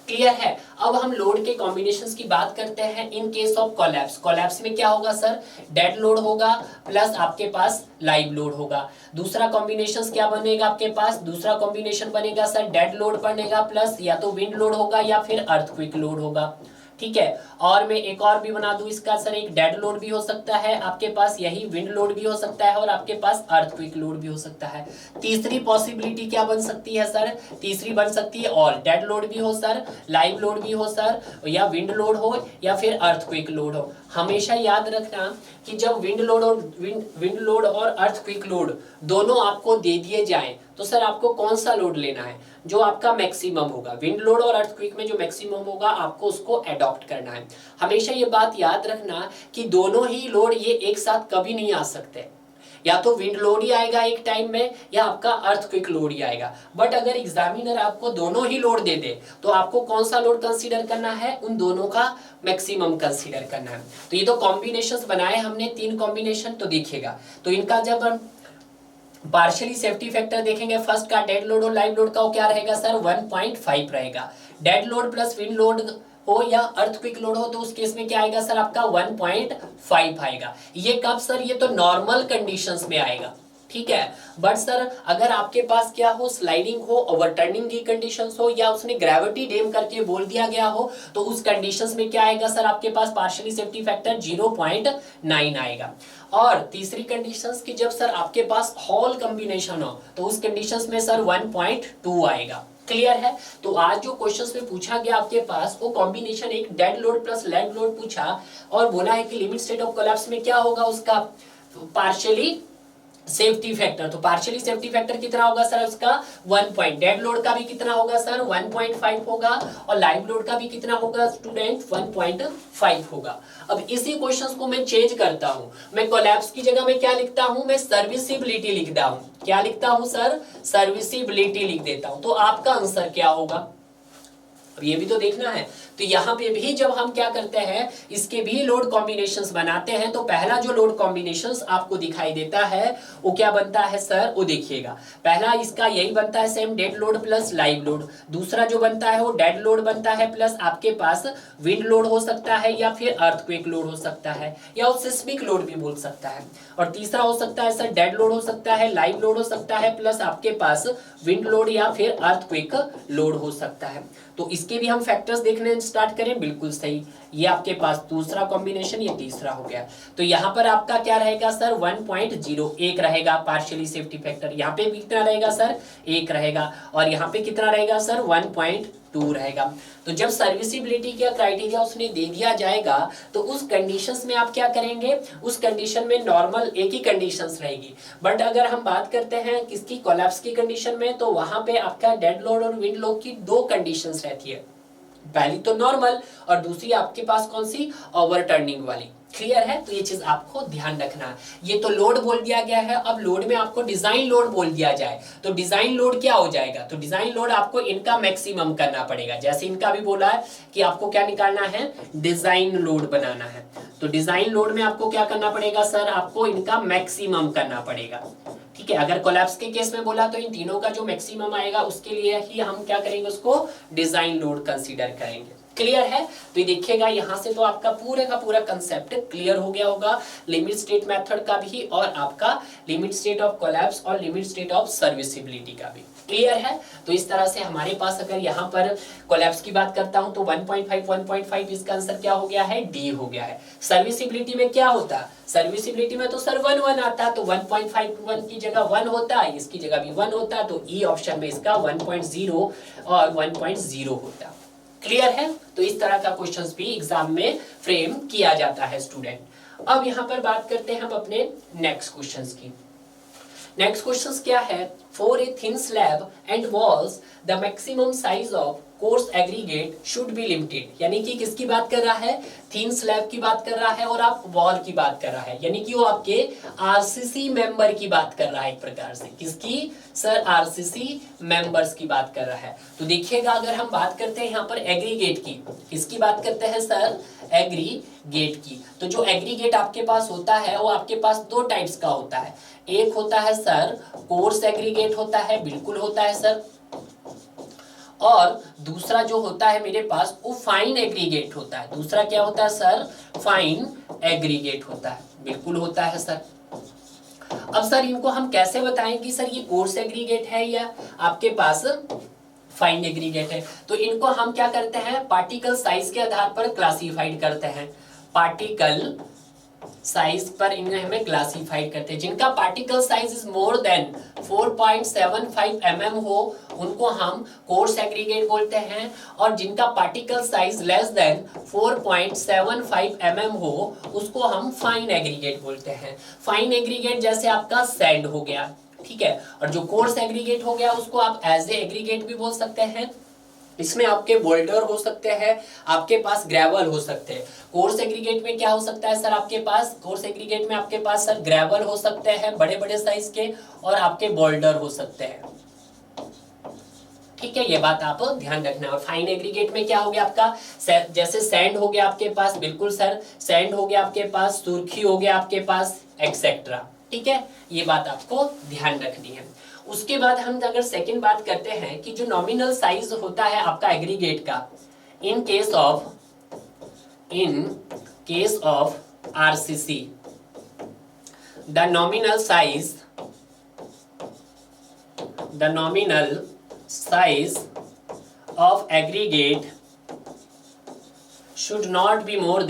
क्लियर है। अब हम लोड के कॉम्बिनेशंस की बात करते हैं इन केस ऑफ कोलैप्स। कोलैप्स में क्या होगा सर, डेड लोड होगा प्लस आपके पास लाइव लोड होगा। दूसरा कॉम्बिनेशंस क्या बनेगा आपके पास, दूसरा कॉम्बिनेशन बनेगा सर डेड लोड बनेगा प्लस या तो विंड लोड होगा या फिर अर्थक्वेक लोड होगा। ठीक है, और मैं एक और भी बना दूं इसका सर, एक डेड लोड भी हो सकता है आपके पास, यही विंड लोड भी हो सकता है, और आपके पास अर्थक्वेक लोड भी हो सकता है। तीसरी पॉसिबिलिटी क्या बन सकती है सर, तीसरी बन सकती है और डेड लोड भी हो सर, लाइव लोड भी हो सर, या विंड लोड हो या फिर अर्थक्वेक लोड हो। हमेशा याद रखना कि जब विंड लोड और अर्थक्वेक लोड दोनों आपको दे दिए जाएं तो सर आपको कौन सा लोड लेना है, जो आपका मैक्सिमम होगा। विंड लोड और अर्थक्वेक में जो मैक्सिमम होगा आपको उसको अडॉप्ट करना है। हमेशा ये बात याद रखना कि दोनों ही लोड ये एक साथ कभी नहीं आ सकते, या तो विंड लोड ही आएगा एक टाइम में या आपका अर्थक्वेक लोड ही आएगा। बट अगर एग्जामिनर आपको दोनों ही लोड दे दे तो आपको कौन सा लोड कंसीडर करना है, उन दोनों का मैक्सिमम कंसीडर करना है। तो ये तो कॉम्बिनेशंस बनाए हमने 3 कॉम्बिनेशन, तो देखिएगा तो इनका जब हम पार्शियली सेफ्टी फैक्टर देखेंगे, फर्स्ट का डेड लोड और लाइव लोड का वो क्या रहेगा सर, 1.5 रहेगा। Dead load plus wind load हो या अर्थक्वेक लोड हो तो उस केस में क्या आएगा सर आपका 1.5 आएगा। ये कब सर, ये तो नॉर्मल कंडीशंस में आएगा। ठीक है, बट सर अगर आपके पास क्या हो, स्लाइडिंग हो, ओवरटर्निंग की कंडीशंस हो, या उसने ग्रेविटी डैम करके बोल दिया गया हो, तो उस कंडीशंस में क्या आएगा सर आपके पास पार्शियली सेफ्टी फैक्टर 0.9 आएगा। और तीसरी कंडीशंस की जब सर आपके पास हॉल कॉम्बिनेशन हो तो उस कंडीशंस में सर 1.2 आएगा। क्लियर है। तो आज जो क्वेश्चंस में पूछा गया आपके पास वो कॉम्बिनेशन एक dead load plus live load पूछा और बोला है कि लिमिट स्टेट ऑफ कोलैप्स में क्या होगा उसका पार्शियली सेफ्टी फैक्टर, तो पार्शियली सेफ्टी फैक्टर कितना होगा सर उसका 1 पॉइंट, डेड लोड का भी कितना होगा सर 1.5 होगा, और लाइव लोड का भी कितना होगा स्टूडेंट 1.5 होगा। अब इसी क्वेश्चंस को मैं चेंज करता हूं, मैं कोलैप्स की जगह में क्या लिखता हूं, मैं सर्विसिबिलिटी लिखता हूं। क्या लिखता हूं सर, सर्विसिबिलिटी लिख देता हूं। तो आपका आंसर क्या होगा, अब ये भी तो देखना है। तो यहाँ पे भी जब हम क्या करते हैं, इसके भी लोड कॉम्बिनेशंस बनाते हैं, तो पहला जो लोड कॉम्बिनेशंस आपको दिखाई देता है वो क्या बनता है सर, वो देखिएगा। पहला इसका यही बनता है same, dead load plus live load. दूसरा जो बनता है वो डेड लोड बनता है प्लस आपके पास विंड लोड हो सकता है, या फिर अर्थक्वेक लोड हो सकता है, या वो सिस्मिक लोड भी बोल सकता है। और तीसरा हो सकता है सर डेड लोड हो सकता है, लाइव लोड हो सकता है, प्लस आपके पास विंड लोड या फिर अर्थक्वेक लोड हो सकता है। तो इसके भी हम फैक्टर्स देखने स्टार्ट करें, बिल्कुल सही, ये आपके पास दूसरा कॉम्बिनेशन, ये तीसरा हो गया। तो यहाँ पर आपका क्या रहेगा सर 1.01 रहेगा पार्शियली सेफ्टी फैक्टर। यहाँ पे भी कितना रहेगा सर 1 रहेगा, और यहाँ पे कितना रहेगा सर 1.2 रहेगा। तो जब सर्विसिबिलिटी का क्राइटेरिया उसने दे दिया जाएगा, तो उस कंडीशंस में आप क्या करेंगे, उस कंडीशन में नॉर्मल एक ही कंडीशंस रहेगी। बट अगर हम बात करते हैं किसकी, कोलैप्स की कंडीशन में, तो वहां पे आपका डेड लोड और विंड लोड की दो कंडीशंस रहती है। पहली तो नॉर्मल, और दूसरी आपके पास कौन सी, ओवरटर्निंग वाली। क्लियर है, तो ये चीज आपको ध्यान रखना है। ये तो लोड बोल दिया गया है, अब लोड में आपको डिजाइन लोड बोल दिया जाए तो डिजाइन लोड क्या हो जाएगा, तो डिजाइन लोड आपको इनका मैक्सिमम करना पड़ेगा। जैसे इनका भी बोला है कि आपको क्या निकालना है, डिजाइन लोड बनाना है। तो डिजाइन लोड में आपको क्या करना पड़ेगा सर, आपको इनका मैक्सिमम करना पड़ेगा। ठीक है, अगर कोलैप्स के केस में बोला तो इन तीनों का जो मैक्सिमम आएगा उसके लिए ही हम क्या करेंगे, उसको डिजाइन लोड कंसीडर करेंगे। क्लियर है, तो ये देखिएगा यहां से तो आपका पूरे का पूरा कंसेप्ट क्लियर हो गया होगा, लिमिट स्टेट मेथड का भी, और आपका लिमिट स्टेट ऑफ कोलैप्स और लिमिट स्टेट ऑफ सर्विसिबिलिटी का भी। क्लियर है, तो इस तरह से हमारे पास अगर यहाँ पर कोलैप्स की बात करता हूं तो 1.5 इसका आंसर क्या हो गया है, डी हो गया है। सर्विसिबिलिटी में क्या होता, सर्विसिबिलिटी में तो सर 1 आता, तो 1.51 की जगह 1 होता, इसकी जगह भी 1 होता, तो ई ऑप्शन में इसका 1.0 और 1.0 होता। क्लियर है, तो इस तरह का क्वेश्चंस भी एग्जाम में फ्रेम किया जाता है स्टूडेंट। अब यहां पर बात करते हैं हम अपने नेक्स्ट क्वेश्चंस की। नेक्स्ट क्वेश्चंस क्या है, for a thin slab and walls the maximum size of coarse aggregate should be limited. यानी कि किसकी बात कर रहा है, थिन स्लैब की बात कर रहा है, और आप वॉल की बात कर रहा है, यानी कि वो आपके आरसीसी मेंबर की बात कर रहा है एक प्रकार से। किसकी सर, आरसीसी मेंबर्स की बात कर रहा है। तो देखिएगा अगर हम बात करते हैं यहाँ पर एग्रीगेट की, किसकी बात करते हैं सर, एग्रीगेट की। तो जो एग्रीगेट आपके पास होता है वो आपके पास दो टाइप्स का होता है। एक होता है सर कोर्स एग्रीगेट होता है, बिल्कुल होता है सर, और दूसरा जो होता है मेरे पास वो फाइन एग्रीगेट होता है। दूसरा क्या होता है सर, फाइन एग्रीगेट होता है, बिल्कुल होता है सर। अब सर इनको हम कैसे बताएं कि सर ये कोर्स एग्रीगेट है या आपके पास फाइन एग्रीगेट है। तो इनको हम क्या करते हैं, पार्टिकल साइज के आधार पर क्लासिफाइड करते हैं। पार्टिकल साइज पर इन्हें हमें क्लासिफाइड करते हैं। जिनका particle size is more than 4.75 mm हो उनको हम कोर्स एग्रीगेट बोलते हैं, और जिनका particle size less than 4.75 mm हो उसको हम फाइन एग्रीगेट बोलते हैं। फाइन एग्रीगेट जैसे आपका सैंड हो गया, ठीक है, और जो कोर्स एग्रीगेट हो गया उसको आप एज ए एग्रीगेट भी बोल सकते हैं। इसमें आपके बोल्डर हो सकते हैं, आपके पास ग्रेवल हो सकते हैं। कोर्स एग्रीगेट में क्या हो सकता है सर, आपके पास कोर्स एग्रीगेट में आपके पास सर ग्रेवल हो सकते हैं बड़े बड़े साइज के, और आपके बोल्डर हो सकते हैं। ठीक है, ये बात आप ध्यान रखना। और फाइन एग्रीगेट में क्या हो गया आपका, जैसे सैंड हो गया आपके पास, बिल्कुल सर, सैंड हो गया आपके पास, सुर्खी हो गया आपके पास, एक्सेट्रा। ठीक है, ये बात आपको ध्यान रखनी है। उसके बाद हम अगर सेकंड बात करते हैं कि जो नॉमिनल साइज होता है आपका एग्रीगेट का, इन case of RCC, the nominal size of aggregate should not be more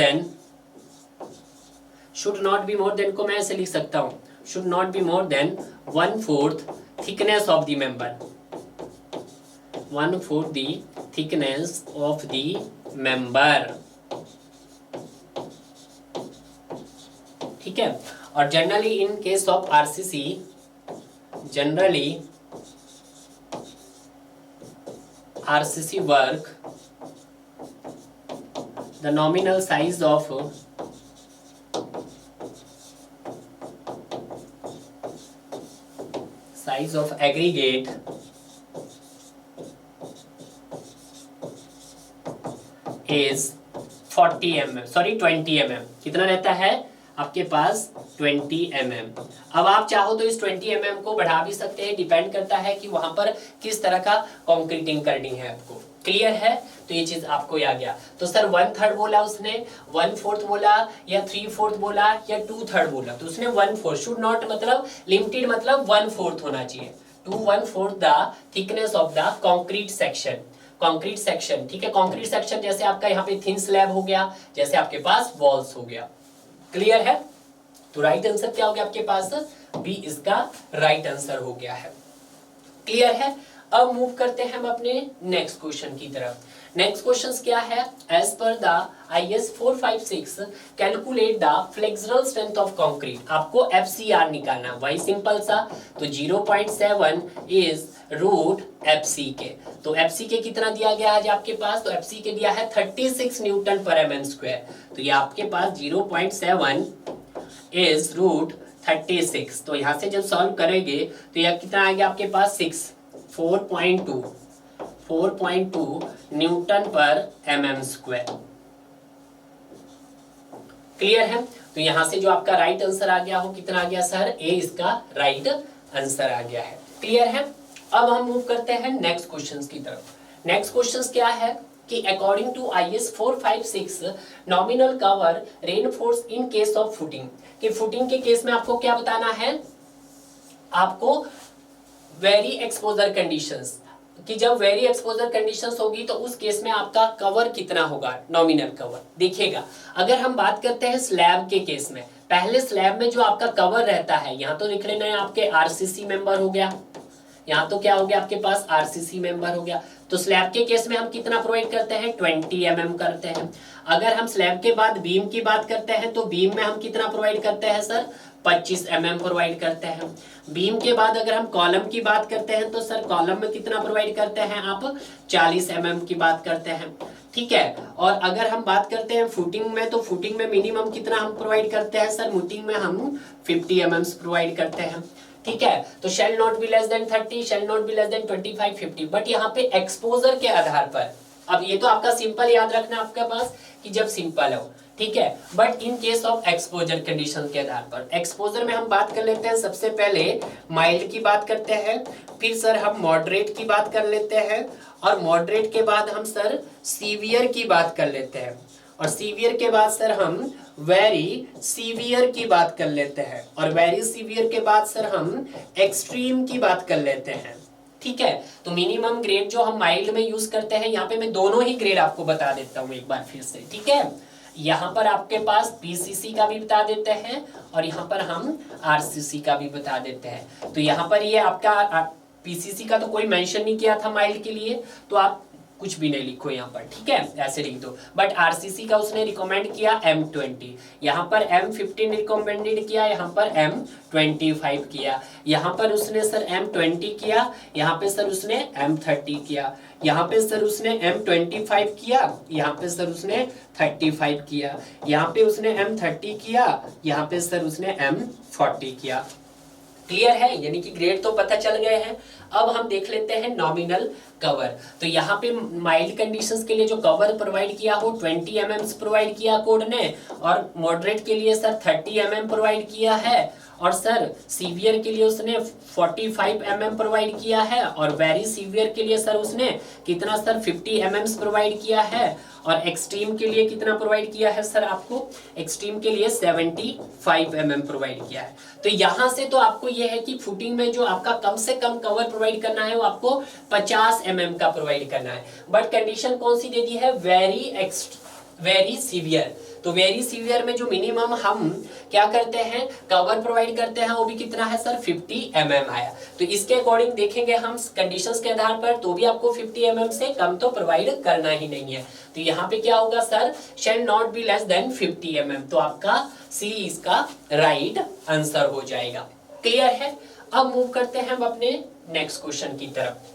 than को मैं ऐसे लिख सकता हूं, should not be more than 1/4 thickness of the member, 1/4 the thickness of the member। ठीक है, और generally in case of RCC, generally RCC work the nominal size of aggregate is 20 mm। कितना रहता है आपके पास 20 mm। अब आप चाहो तो इस 20 mm को बढ़ा भी सकते हैं, डिपेंड करता है कि वहां पर किस तरह का कंक्रीटिंग करनी है आपको। क्लियर है? तो ये चीज आपको आ गया। तो सर 1/3 बोला उसने, 1/4 बोला या 3/4 बोला या 2/3 बोला, तो उसने 1/4 शुड नॉट मतलब लिमिटेड मतलब 1/4 होना चाहिए। 1/4 the thickness of the concrete section. Concrete section, ठीक है, कंक्रीट सेक्शन जैसे आपका यहाँ पे थिन स्लैब हो गया, जैसे आपके पास वॉल्स हो गया। क्लियर है? तो राइट आंसर क्या हो गया आपके पास? बी इसका राइट आंसर हो गया है। क्लियर है? अब मूव करते हैं हम अपने नेक्स्ट क्वेश्चन की तरफ। नेक्स्ट क्वेश्चन क्या है? As per the IS 456 calculate the flexural strength of concrete. आपको FCR निकालना, वही सिंपल सा। तो 0.7 इज रूट FCK। तो FCK कितना दिया गया है आपके पास? तो FCK दिया है 36 न्यूटन पर mm स्क्वायर। तो ये आपके पास 0.7 इज रूट 36। तो यहां से जब सॉल्व करेंगे तो यह कितना आएगा आपके पास? 4.2 न्यूटन पर mm स्क्वायर। क्लियर है? तो यहां से जो आपका राइट आंसर आ गया हो, कितना आ गया सर? ए इसका राइट आंसर आ गया है। क्लियर है? अब हम मूव करते हैं नेक्स्ट क्वेश्चंस की तरफ। नेक्स्ट क्वेश्चंस क्या है कि according to IS 456 nominal cover reinforce in case of footing. कि फुटिंग के केस में आपको क्या बताना है? आपको वेरी एक्सपोजर कंडीशंस, कि जब वेरी एक्सपोजर कंडीशंस होगी तो उस केस में आपका कवर कितना होगा, नॉमिनल कवर। देखिएगा, अगर हम बात करते हैं स्लैब के केस में, पहले स्लैब में जो आपका कवर रहता है, यहाँ तो लिख लेना है आपके RCC मेंबर हो गया, यहाँ तो क्या हो गया आपके पास? RCC मेंबर हो गया। तो स्लैब के केस में हम कितना प्रोवाइड करते हैं? 20 mm करते हैं। अगर हम स्लैब के बाद बीम की बात करते हैं तो बीम में हम कितना प्रोवाइड करते हैं सर? 25 mm प्रोवाइड करते हैं। बीम के बाद अगर हम कॉलम की बात करते हैं तो सर कॉलम में कितना प्रोवाइड करते हैं आप? 40 mm की बात करते हैं। ठीक है, और अगर हम बात करते हैं फुटिंग में, तो फुटिंग में मिनिमम कितना हम प्रोवाइड करते हैं सर? फुटिंग में हम 50 mm प्रोवाइड करते हैं। ठीक है, तो shall not be less than 30, shall not be less than 25, 50। But यहाँ पे एक्सपोजर के आधार पर, अब ये तो आपका सिंपल याद रखना आपके पास कि जब सिंपल हो, ठीक है, but in case of exposure condition के आधार पर, एक्सपोजर में हम बात कर लेते हैं सबसे पहले माइल्ड की बात करते हैं, फिर सर हम मॉडरेट की बात कर लेते हैं, और मॉडरेट के बाद हम सर सीवियर की बात कर लेते हैं, और सीवियर के बाद सर हम वेरी सीवियर की बात कर लेते हैं, और वेरी सीवियर के बाद सर हम एक्सट्रीम की बात कर लेते हैं। ठीक है, तो मिनिमम ग्रेड जो हम माइल्ड में यूज करते हैं, यहाँ पे मैं दोनों ही ग्रेड आपको बता देता हूँ एक बार फिर से। ठीक है, यहाँ पर आपके पास PCC का भी बता देते हैं और यहाँ पर हम RCC का भी बता देते हैं। तो यहाँ पर ये आपका PCC का तो कोई मेंशन नहीं किया था माइल्ड के लिए, तो आप कुछ भी नहीं लिखो यहाँ पर, ठीक है, ऐसे लिख दो। बट RCC का उसने रिकमेंड किया M20, यहाँ पर M15 रिकमेंडेड किया, यहाँ पर M25 किया, यहाँ पर उसने सर M20 किया, यहाँ पे सर उसने M30 किया, यहाँ पे सर उसने M25 किया, यहाँ पे सर उसने 35 किया, यहाँ पे उसने M30 किया, यहाँ पे सर उसने M40 किया। क्लियर है? यानी कि ग्रेड तो पता चल गए हैं। अब हम देख लेते हैं नॉमिनल कवर। तो यहाँ पे माइल्ड कंडीशंस के लिए जो कवर प्रोवाइड किया हो 20 mm प्रोवाइड किया कोड ने, और मॉडरेट के लिए सर 30 mm प्रोवाइड किया है, और सर सीवियर के लिए उसने 45 mm प्रोवाइड किया है, और वेरी सीवियर के लिए सर उसने कितना सर 50 mm प्रोवाइड किया है, और एक्सट्रीम के लिए कितना प्रोवाइड किया है सर आपको? एक्सट्रीम के लिए 75 mm प्रोवाइड किया है। तो यहाँ से तो आपको यह है कि फुटिंग में जो आपका कम से कम कवर प्रोवाइड करना है वो आपको 50 mm का प्रोवाइड करना है। बट कंडीशन कौन सी दे दी है? Very severe. तो वेरी सीवियर में जो मिनिमम हम क्या करते हैं, कवर प्रोवाइड करते हैं, वो भी कितना है सर 50 mm आया। तो इसके अकॉर्डिंग देखेंगे हम कंडीशंस के आधार पर, तो भी आपको 50 mm से कम तो प्रोवाइड करना ही नहीं है। तो यहाँ पे क्या होगा sir, shall not be less than 50 mm। तो आपका सी इसका राइट आंसर हो जाएगा। क्लियर है। अब मूव करते हैं हम अपने नेक्स्ट क्वेश्चन की तरफ।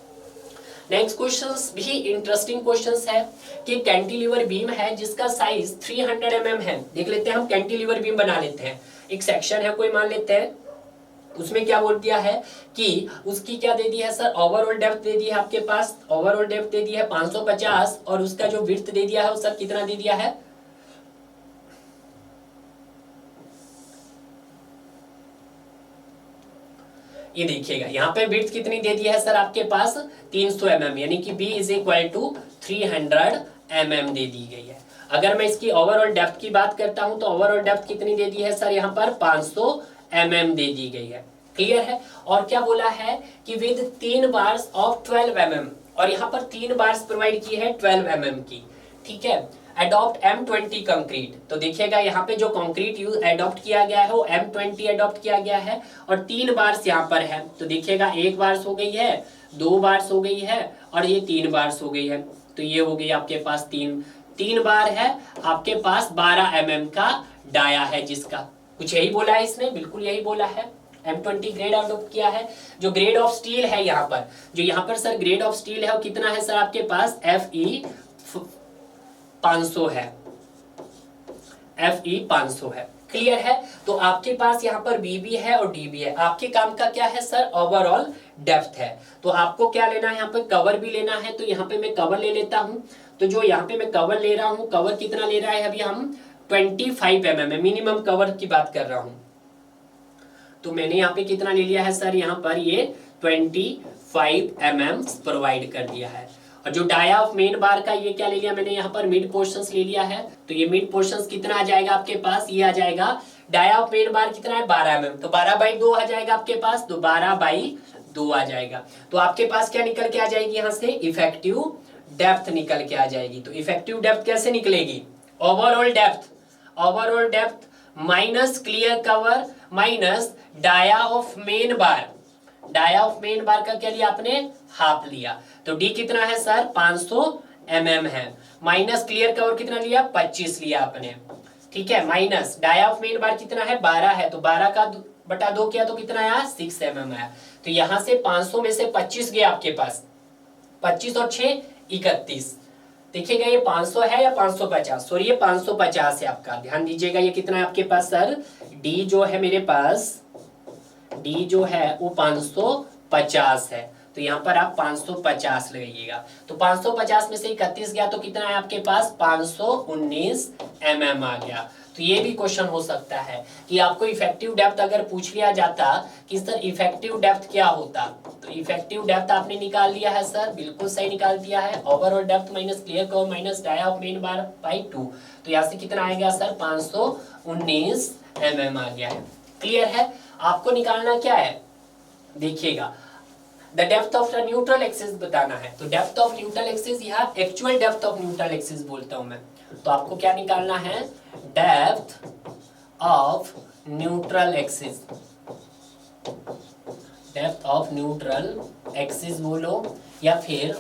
नेक्स्ट क्वेश्चंस भी इंटरेस्टिंग क्वेश्चंस है कि कैंटिलीवर बीम है जिसका साइज 300 mm है। देख लेते हैं हम, कैंटिलीवर बीम बना लेते हैं। एक सेक्शन है कोई, मान लेते हैं उसमें क्या बोल दिया है कि उसकी क्या दे दी है सर, ओवरऑल डेप्थ दे दी है आपके पास, ओवरऑल डेप्थ दे दी है 550 और उसका जो विड्थ दे दिया है वो सर कितना दे दिया है, ये देखिएगा यहाँ पे विड्थ कितनी दे दी है सर आपके पास 300 mm, यानी कि B is equal to 300 mm दे दी गई है। अगर मैं इसकी ओवरऑल डेप्थ की बात करता हूं तो ओवरऑल डेप्थ कितनी दे दी है सर, यहाँ पर 500 mm दे दी गई है। क्लियर है। और क्या बोला है कि विद 3 बार्स ऑफ 12 mm, और यहाँ पर 3 बार्स प्रोवाइड की है 12 mm की। ठीक है। एडॉप्ट M20 कंक्रीट, तो देखिएगा यहाँ पे जो कंक्रीट यूज एडॉप्ट किया गया है वो M20 एडॉप्ट किया गया है और 3 बार्स यहाँ पर है। तो देखिएगा 1 बार्स हो गई है, 2 बार्स हो गई है और ये 3 बार्स हो गई है। तो ये हो गई आपके पास 3 बार है आपके पास 12 mm का डाया है, जिसका कुछ यही बोला है इसने, बिल्कुल यही बोला है। M20 ग्रेड अडॉप्ट किया है। जो ग्रेड ऑफ स्टील है यहाँ पर, जो यहाँ पर सर ग्रेड ऑफ स्टील है वो कितना है सर आपके पास, FE 500 है, FE 500 है। क्लियर है। तो आपके पास यहाँ पर BB है और DB है। आपके काम का क्या है सर, ओवरऑल डेप्थ है। तो आपको क्या लेना है, यहाँ पे कवर भी लेना है। तो यहाँ पे मैं कवर ले लेता हूँ। तो जो यहाँ पे मैं कवर ले रहा हूँ, कवर कितना ले रहा है अभी हम 25 mm है, मिनिमम कवर की बात कर रहा हूँ। तो मैंने यहाँ पे कितना ले लिया है सर, यहाँ पर ये 25 mm प्रोवाइड कर दिया है। और जो डाया ऑफ मेन बार का ये क्या ले लिया मैंने, यहाँ पर मिड पोर्शंस ले लिया है। तो ये मिड पोर्शंस कितना आ जाएगा आपके पास, ये आ जाएगा डाया ऑफ मेन बार कितना है 12 mm, तो 12/2 आ जाएगा आपके पास, तो 12/2 आ जाएगा। तो आपके पास क्या निकल के आ जाएगी यहाँ से, इफेक्टिव डेप्थ निकल के आ जाएगी। तो इफेक्टिव डेप्थ कैसे निकलेगी, overall depth minus clear cover minus dia of main bar. Dia of main bar का क्या लिया आपने, हाफ लिया। तो डी कितना है सर 500 mm है, माइनस क्लियर कवर कितना लिया 25 लिया आपने। ठीक है। Minus dia of main bar कितना है 12 है, तो 12 का बटा 2 किया तो कितना आया 6 mm आया। तो यहां से 500 में से 25 गया आपके पास, 25 और 6 31। देखिएगा ये 500 है या 550, सॉरी ये 550 है आपका, ध्यान दीजिएगा। ये कितना है आपके पास सर, डी जो है मेरे पास, डी जो है वो 550 है। तो यहाँ पर आप 550 लगाइएगा। तो 550 में से 31 गया तो कितना है आपके पास 519 mm आ गया। तो ये भी क्वेश्चन हो सकता है कि आपको इफेक्टिव डेप्थ अगर पूछ लिया जाता कि सर इफेक्टिव डेप्थ क्या होता, तो इफेक्टिव डेप्थ आपने निकाल लिया है सर, बिल्कुल सही निकाल दिया है। Overall depth minus clear cover minus dia of main bar by 2, तो यहाँ से कितना आएगा सर 519 mm आ गया है। क्लियर है। आपको निकालना क्या है, देखिएगा the depth of the neutral axis बताना है। तो डेप्थ ऑफ न्यूट्रल एक्सिस, यहाँ actual depth of neutral axis बोलता हूं मैं। तो आपको क्या निकालना है, depth of neutral axis, depth of neutral axis बोलो या फिर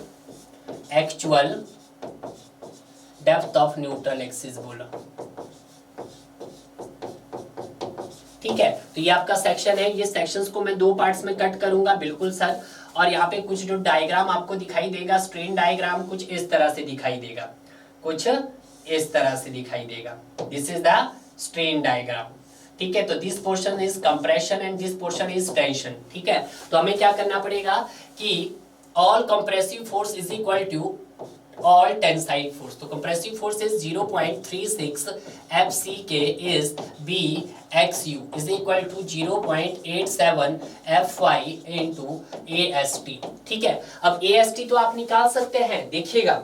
actual depth of neutral axis बोलो। ठीक है। तो ये आपका सेक्शन है, ये सेक्शंस को मैं 2 पार्ट्स में कट करूंगा, बिल्कुल सर। और यहाँ पे कुछ जो डायग्राम आपको दिखाई देगा, स्ट्रेन डायग्राम कुछ इस तरह से दिखाई देगा, कुछ इस तरह से दिखाई देगा। This is the strain diagram. ठीक है। तो this portion is compression and this portion is tension. ठीक है। तो हमें क्या करना पड़ेगा कि all compressive force is equal to all tensile force। तो compressive force is 0.36 FCK is BXU is equal to 0.87 FY into AST। ठीक है। अब AST तो आप निकाल सकते हैं, देखिएगा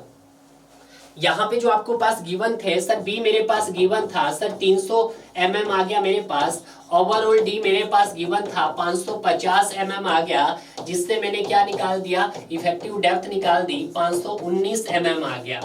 यहाँ पे जो आपको पास गिवन थे सर, बी मेरे पास गिवन था सर 300 mm आ गया मेरे पास, ओवरऑल डी मेरे पास गिवन था 550 mm आ गया, जिससे मैंने क्या निकाल दिया, इफेक्टिव डेप्थ निकाल दी 519 mm आ गया।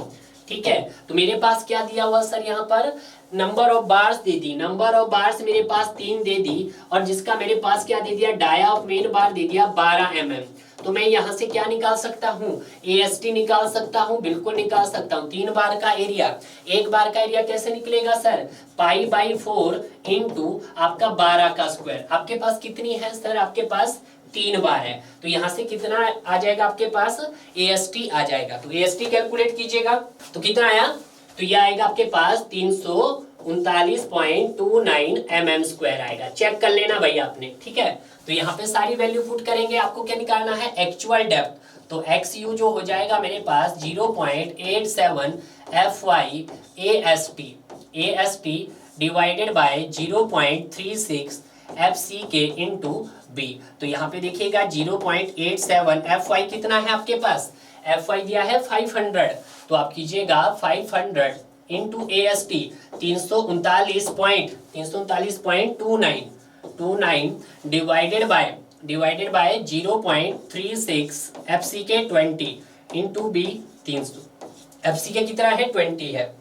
ठीक है। तो मेरे पास क्या दिया हुआ सर यहाँ पर number of bars they the, number of bars मेरे पास 3 दे दी और जिसका मेरे पास क्या दे दिया डाया ऑफ मेन बार दे दिया 12 mm। तो मैं यहाँ से क्या निकाल सकता हूँ AST निकाल सकता हूँ, बिल्कुल निकाल सकता हूँ। 3 बार का एरिया, एक बार का एरिया कैसे निकलेगा सर π/4 इंटू आपका 12 का स्क्वायर। आपके पास कितनी है सर आपके पास 3 बार है तो यहाँ से कितना आ जाएगा आपके पास AST आ जाएगा। तो AST कैलकुलेट कीजिएगा तो कितना आया तो यह आएगा आपके पास 339.29 mm स्क्वायर आएगा। चेक कर लेना भाई आपने, ठीक है। तो यहाँ पे सारी वैल्यू पुट करेंगे, आपको क्या निकालना है एक्चुअल डेप्थ। तो XU जो हो जाएगा मेरे पास 0.87 FY AST divided by 0.36 FCK into B। तो यहाँ पे देखिएगा 0.87 FY कितना है आपके पास, FY दिया है 500 तो आप कीजिएगा 500 into AST 339.29 divided by 0.36 FCK 20 into B 300। FCK कितना है 20 है,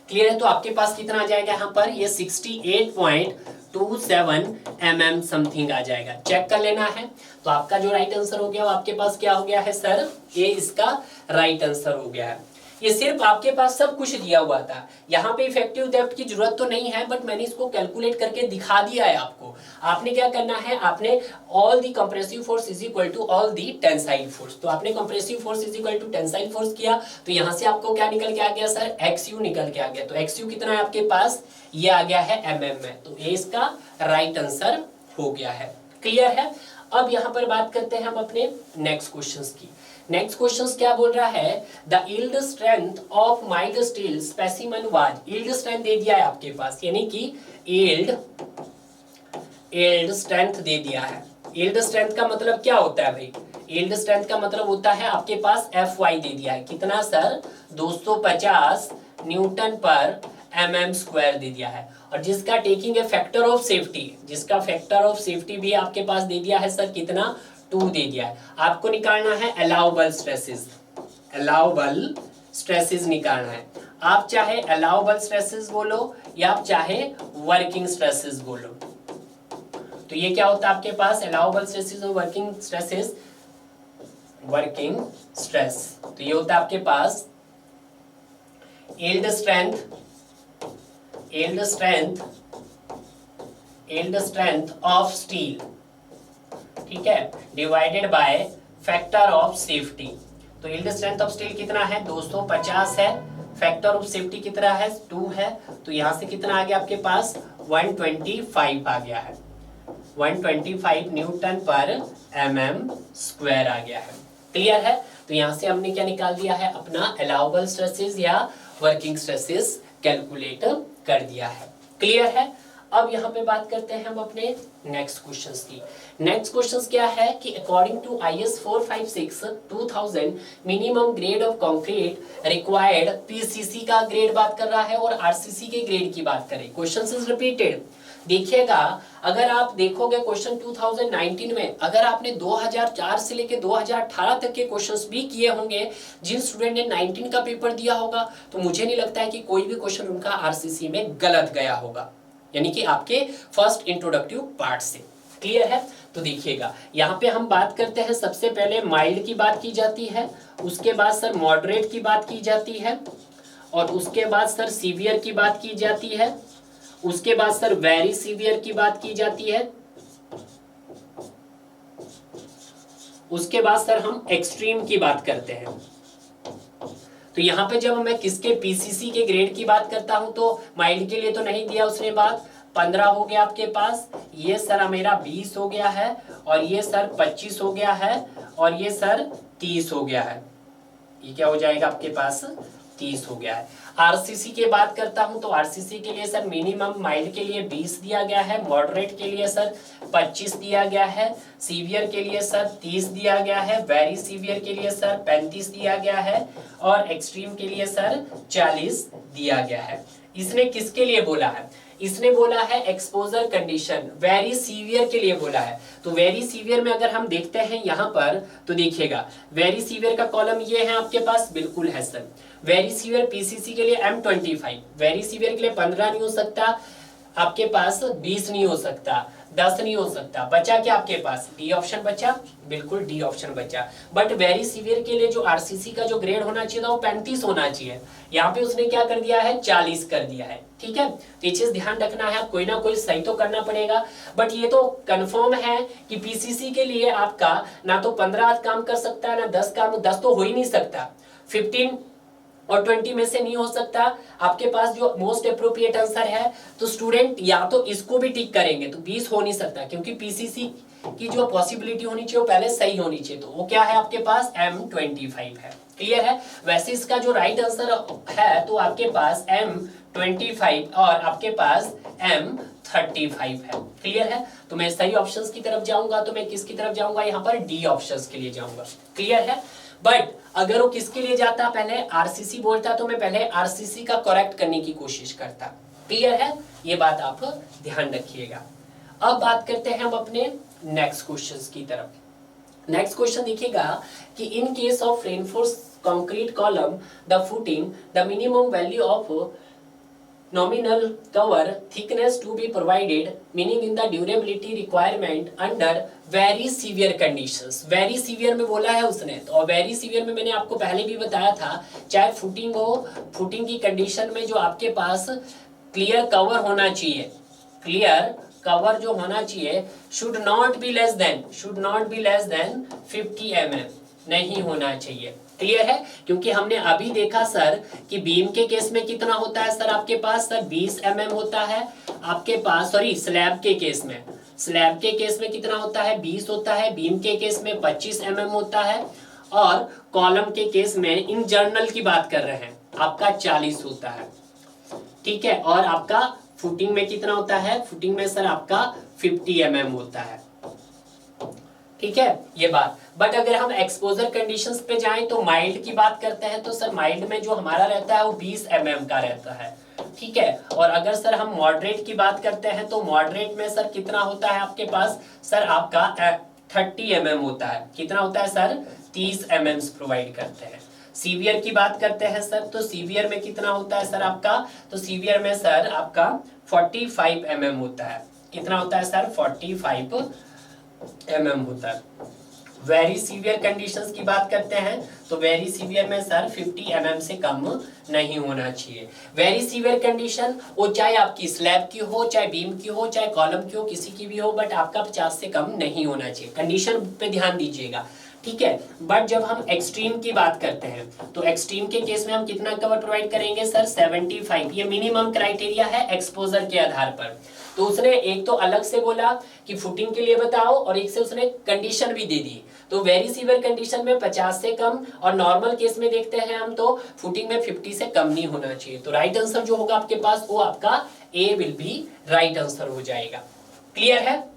क्लियर है। तो आपके पास कितना आ जाएगा यहाँ पर ये 68.27 mm समथिंग आ जाएगा। चेक कर लेना है। तो आपका जो राइट आंसर हो गया वो आपके पास क्या हो गया है सर, ये इसका राइट आंसर हो गया है। ये सिर्फ आपके पास सब कुछ दिया हुआ था, यहाँ पे इफेक्टिव डेप्थ की जरूरत तो नहीं है बट मैंने इसको कैलकुलेट करके दिखा दिया है आपको। आपने क्या करना है, आपने all the compressive force is equal to all the tensile force. तो आपने compressive force is equal to tensile force किया तो यहाँ से आपको क्या निकल के आ गया सर XU निकल के आ गया। तो XU कितना है आपके पास, ये आ गया है mm में। तो ये इसका राइट आंसर हो गया है, क्लियर है। अब यहाँ पर बात करते हैं हम अपने नेक्स्ट क्वेश्चंस की। नेक्स्ट क्वेश्चंस क्या बोल रहा है, the yield strength of mild steel specimen was, yield strength दे दिया है आपके पास, यानी कि यील्ड स्ट्रेंथ दे दिया है। यील्ड स्ट्रेंथ का मतलब क्या होता है भाई, यील्ड स्ट्रेंथ का मतलब होता है आपके पास FY दे दिया है, कितना सर 250 न्यूटन पर mm स्क्वायर दे दिया है। और जिसका taking a factor of safety, जिसका फैक्टर ऑफ सेफ्टी भी आपके पास दे दिया है सर कितना 2 दे दिया है। आपको निकालना है अलाउबल स्ट्रेसेस निकालना है। आप चाहे अलाउबल स्ट्रेसेस बोलो या आप चाहे वर्किंग स्ट्रेसेस बोलो। तो ये क्या होता है आपके पास अलाउबल स्ट्रेसेस और वर्किंग स्ट्रेस। तो ये होता है आपके पास यील्ड स्ट्रेंथ ऑफ स्टील, ठीक है, divided by factor of safety. तो यील्ड स्ट्रेंथ ऑफ स्टील कितना है 250 है, फैक्टर ऑफ सेफ्टी कितना है 2 है। तो यहां से कितना आ गया आपके पास 125 आ गया है, 125 न्यूटन पर mm स्क्वायर आ गया है, क्लियर है। तो यहां से हमने क्या निकाल दिया है अपना अलाउबल स्ट्रेसेस या वर्किंग स्ट्रेसेस कैलकुलेट कर दिया है, क्लियर है। अब यहाँ पे बात करते हैं हम अपने नेक्स्ट क्वेश्चंस की। नेक्स्ट क्वेश्चंस क्या है कि according to IS 456/2000 minimum grade of concrete required, PCC का ग्रेड बात कर रहा है और RCC के ग्रेड की बात करें। Questions is repeated. देखिएगा अगर आप देखोगे क्वेश्चन 2019 में, अगर आपने 2004 से लेके 2018 तक के क्वेश्चंस भी किए होंगे, जिन स्टूडेंट ने 19 का पेपर दिया होगा, तो मुझे नहीं लगता है कि कोई भी क्वेश्चन उनका RCC में गलत गया होगा, यानी कि आपके फर्स्ट इंट्रोडक्टिव पार्ट से, क्लियर है। तो देखिएगा यहाँ पे हम बात करते हैं, सबसे पहले माइल्ड की बात की जाती है, उसके बाद सर मॉडरेट की बात की जाती है, और उसके बाद सर सीवियर की बात की जाती है, उसके बाद सर वेरी सीवियर की बात की जाती है, उसके बाद सर हम एक्सट्रीम की बात करते हैं। तो यहाँ पे जब मैं किसके PCC के ग्रेड की बात करता हूं तो माइल्ड के लिए तो नहीं दिया उसने बात, 15 हो गया आपके पास, ये सर मेरा 20 हो गया है, और ये सर 25 हो गया है, और ये सर 30 हो गया है। ये क्या हो जाएगा आपके पास 30 हो गया है। RCC की बात करता हूं तो RCC के लिए सर मिनिमम माइल्ड के लिए 20 दिया गया है, मॉडरेट के लिए सर 25 दिया गया है, सीवियर के लिए सर 30 दिया गया है, वेरी सीवियर के लिए सर 35 दिया गया है, और एक्सट्रीम के लिए सर 40 दिया गया है। इसने किसके लिए बोला है? इसने बोला है एक्सपोजर कंडीशन, वेरी सीवियर के लिए बोला है। तो वेरी सीवियर में अगर हम देखते हैं यहाँ पर तो देखिएगा, वेरी सीवियर का कॉलम ये है आपके पास, बिल्कुल है सर। वेरी सीवियर पीसीसी के लिए M25, वेरी सीवियर के लिए 15 नहीं हो सकता, आपके पास 20 नहीं हो सकता, 10 नहीं हो सकता, बचा क्या आपके पास? डी ऑप्शन बचा, बिल्कुल डी ऑप्शन बचा। बट वेरी सीवियर के लिए जो आरसीसी का जो ग्रेड होना चाहिए था वो 35 होना चाहिए, यहाँ पे उसने क्या कर दिया है? 40 कर दिया है। ठीक है, तो ये चीज ध्यान रखना है, कोई ना कोई सही तो करना पड़ेगा। बट ये तो कंफर्म है कि पीसीसी के लिए आपका ना तो 15 काम कर सकता है, ना 10 काम, 10 तो हो ही नहीं सकता, 15 और 20 में से नहीं हो सकता। आपके पास जो मोस्ट अप्रोप्रिएट आंसर है, तो स्टूडेंट या तो इसको भी टिक करेंगे तो 20 हो नहीं सकता, क्योंकि पीसीसी की जो पॉसिबिलिटी होनी चाहिए वो पहले सही होनी चाहिए। तो वो क्या है आपके पास? M25 है। क्लियर है? वैसे इसका जो राइट आंसर है तो आपके पास M25 और आपके पास M35 है। क्लियर है? तो मैं सही ऑप्शंस की तरफ जाऊंगा, तो मैं किसकी तरफ जाऊंगा? यहाँ पर डी ऑप्शंस के लिए जाऊंगा। क्लियर है? बट अगर वो किसके लिए जाता, पहले आरसीसी बोलता, तो मैं पहले आरसीसी का करेक्ट करने की कोशिश करता। क्लियर है? ये बात आप ध्यान रखिएगा। अब बात करते हैं हम अपने नेक्स्ट क्वेश्चंस की तरफ। नेक्स्ट क्वेश्चन देखिएगा कि इन case of reinforce concrete column the footing the minimum value of nominal cover thickness to be provided meaning in the durability requirement under very severe conditions। very severe में बोला है उसने, तो और very severe में मैंने आपको पहले भी बताया था, चाहे फुटिंग हो, फुटिंग की कंडीशन में जो आपके पास क्लियर कवर होना चाहिए, क्लियर कवर जो होना चाहिए should not be less than 50 mm नहीं होना चाहिए। क्लियर है? क्योंकि हमने अभी देखा सर कि बीम के केस में कितना होता है सर आपके पास? सर 20 mm होता है आपके पास, सॉरी स्लैब के केस में, स्लैब के केस में कितना होता है? 20 होता है, बीम के केस में 25 mm होता है, और कॉलम के केस में इन जर्नल की बात कर रहे हैं आपका 40 होता है। ठीक है, और आपका फुटिंग में कितना होता है? फुटिंग में सर आपका 50 mm होता है। ठीक है, ये बात। बट अगर हम एक्सपोजर कंडीशंस पे जाएं तो माइल्ड की बात करते हैं, तो सर माइल्ड में जो हमारा रहता है वो 20 mm का रहता है। ठीक है, और अगर सर हम मॉडरेट की बात करते हैं तो मॉडरेट में सर कितना होता है आपके पास? सर आपका 30 mm होता है। कितना होता है सर? 30 mm प्रोवाइड करते हैं। सीवियर की बात करते हैं सर, तो सीवियर में कितना होता है सर आपका? तो सीवियर में सर आपका 45 mm होता है। कितना होता है सर? 45 mm होता है। वेरी सीवियर कंडीशंस की बात करते हैं तो वेरी सीवियर में सर 50 mm से कम नहीं होना चाहिए। वेरी सीवियर कंडीशन वो चाहे आपकी स्लैब की हो, चाहे बीम की हो, चाहे कॉलम की हो, किसी की भी हो, बट आपका 50 से कम नहीं होना चाहिए। कंडीशन पे ध्यान दीजिएगा। ठीक है, बट जब हम एक्सट्रीम की बात करते हैं तो एक्सट्रीम के केस में हम कितना कवर प्रोवाइड करेंगे सर? 75। ये मिनिमम क्राइटेरिया है एक्सपोजर के आधार पर। तो उसने एक तो अलग से बोला कि फुटिंग के लिए बताओ, और एक से उसने कंडीशन भी दे दी। तो वेरी सीवियर कंडीशन में 50 से कम, और नॉर्मल केस में देखते हैं हम तो फुटिंग में 50 से कम नहीं होना चाहिए। तो राइट आंसर जो होगा आपके पास वो आपका ए विल बी राइट आंसर हो जाएगा। क्लियर है?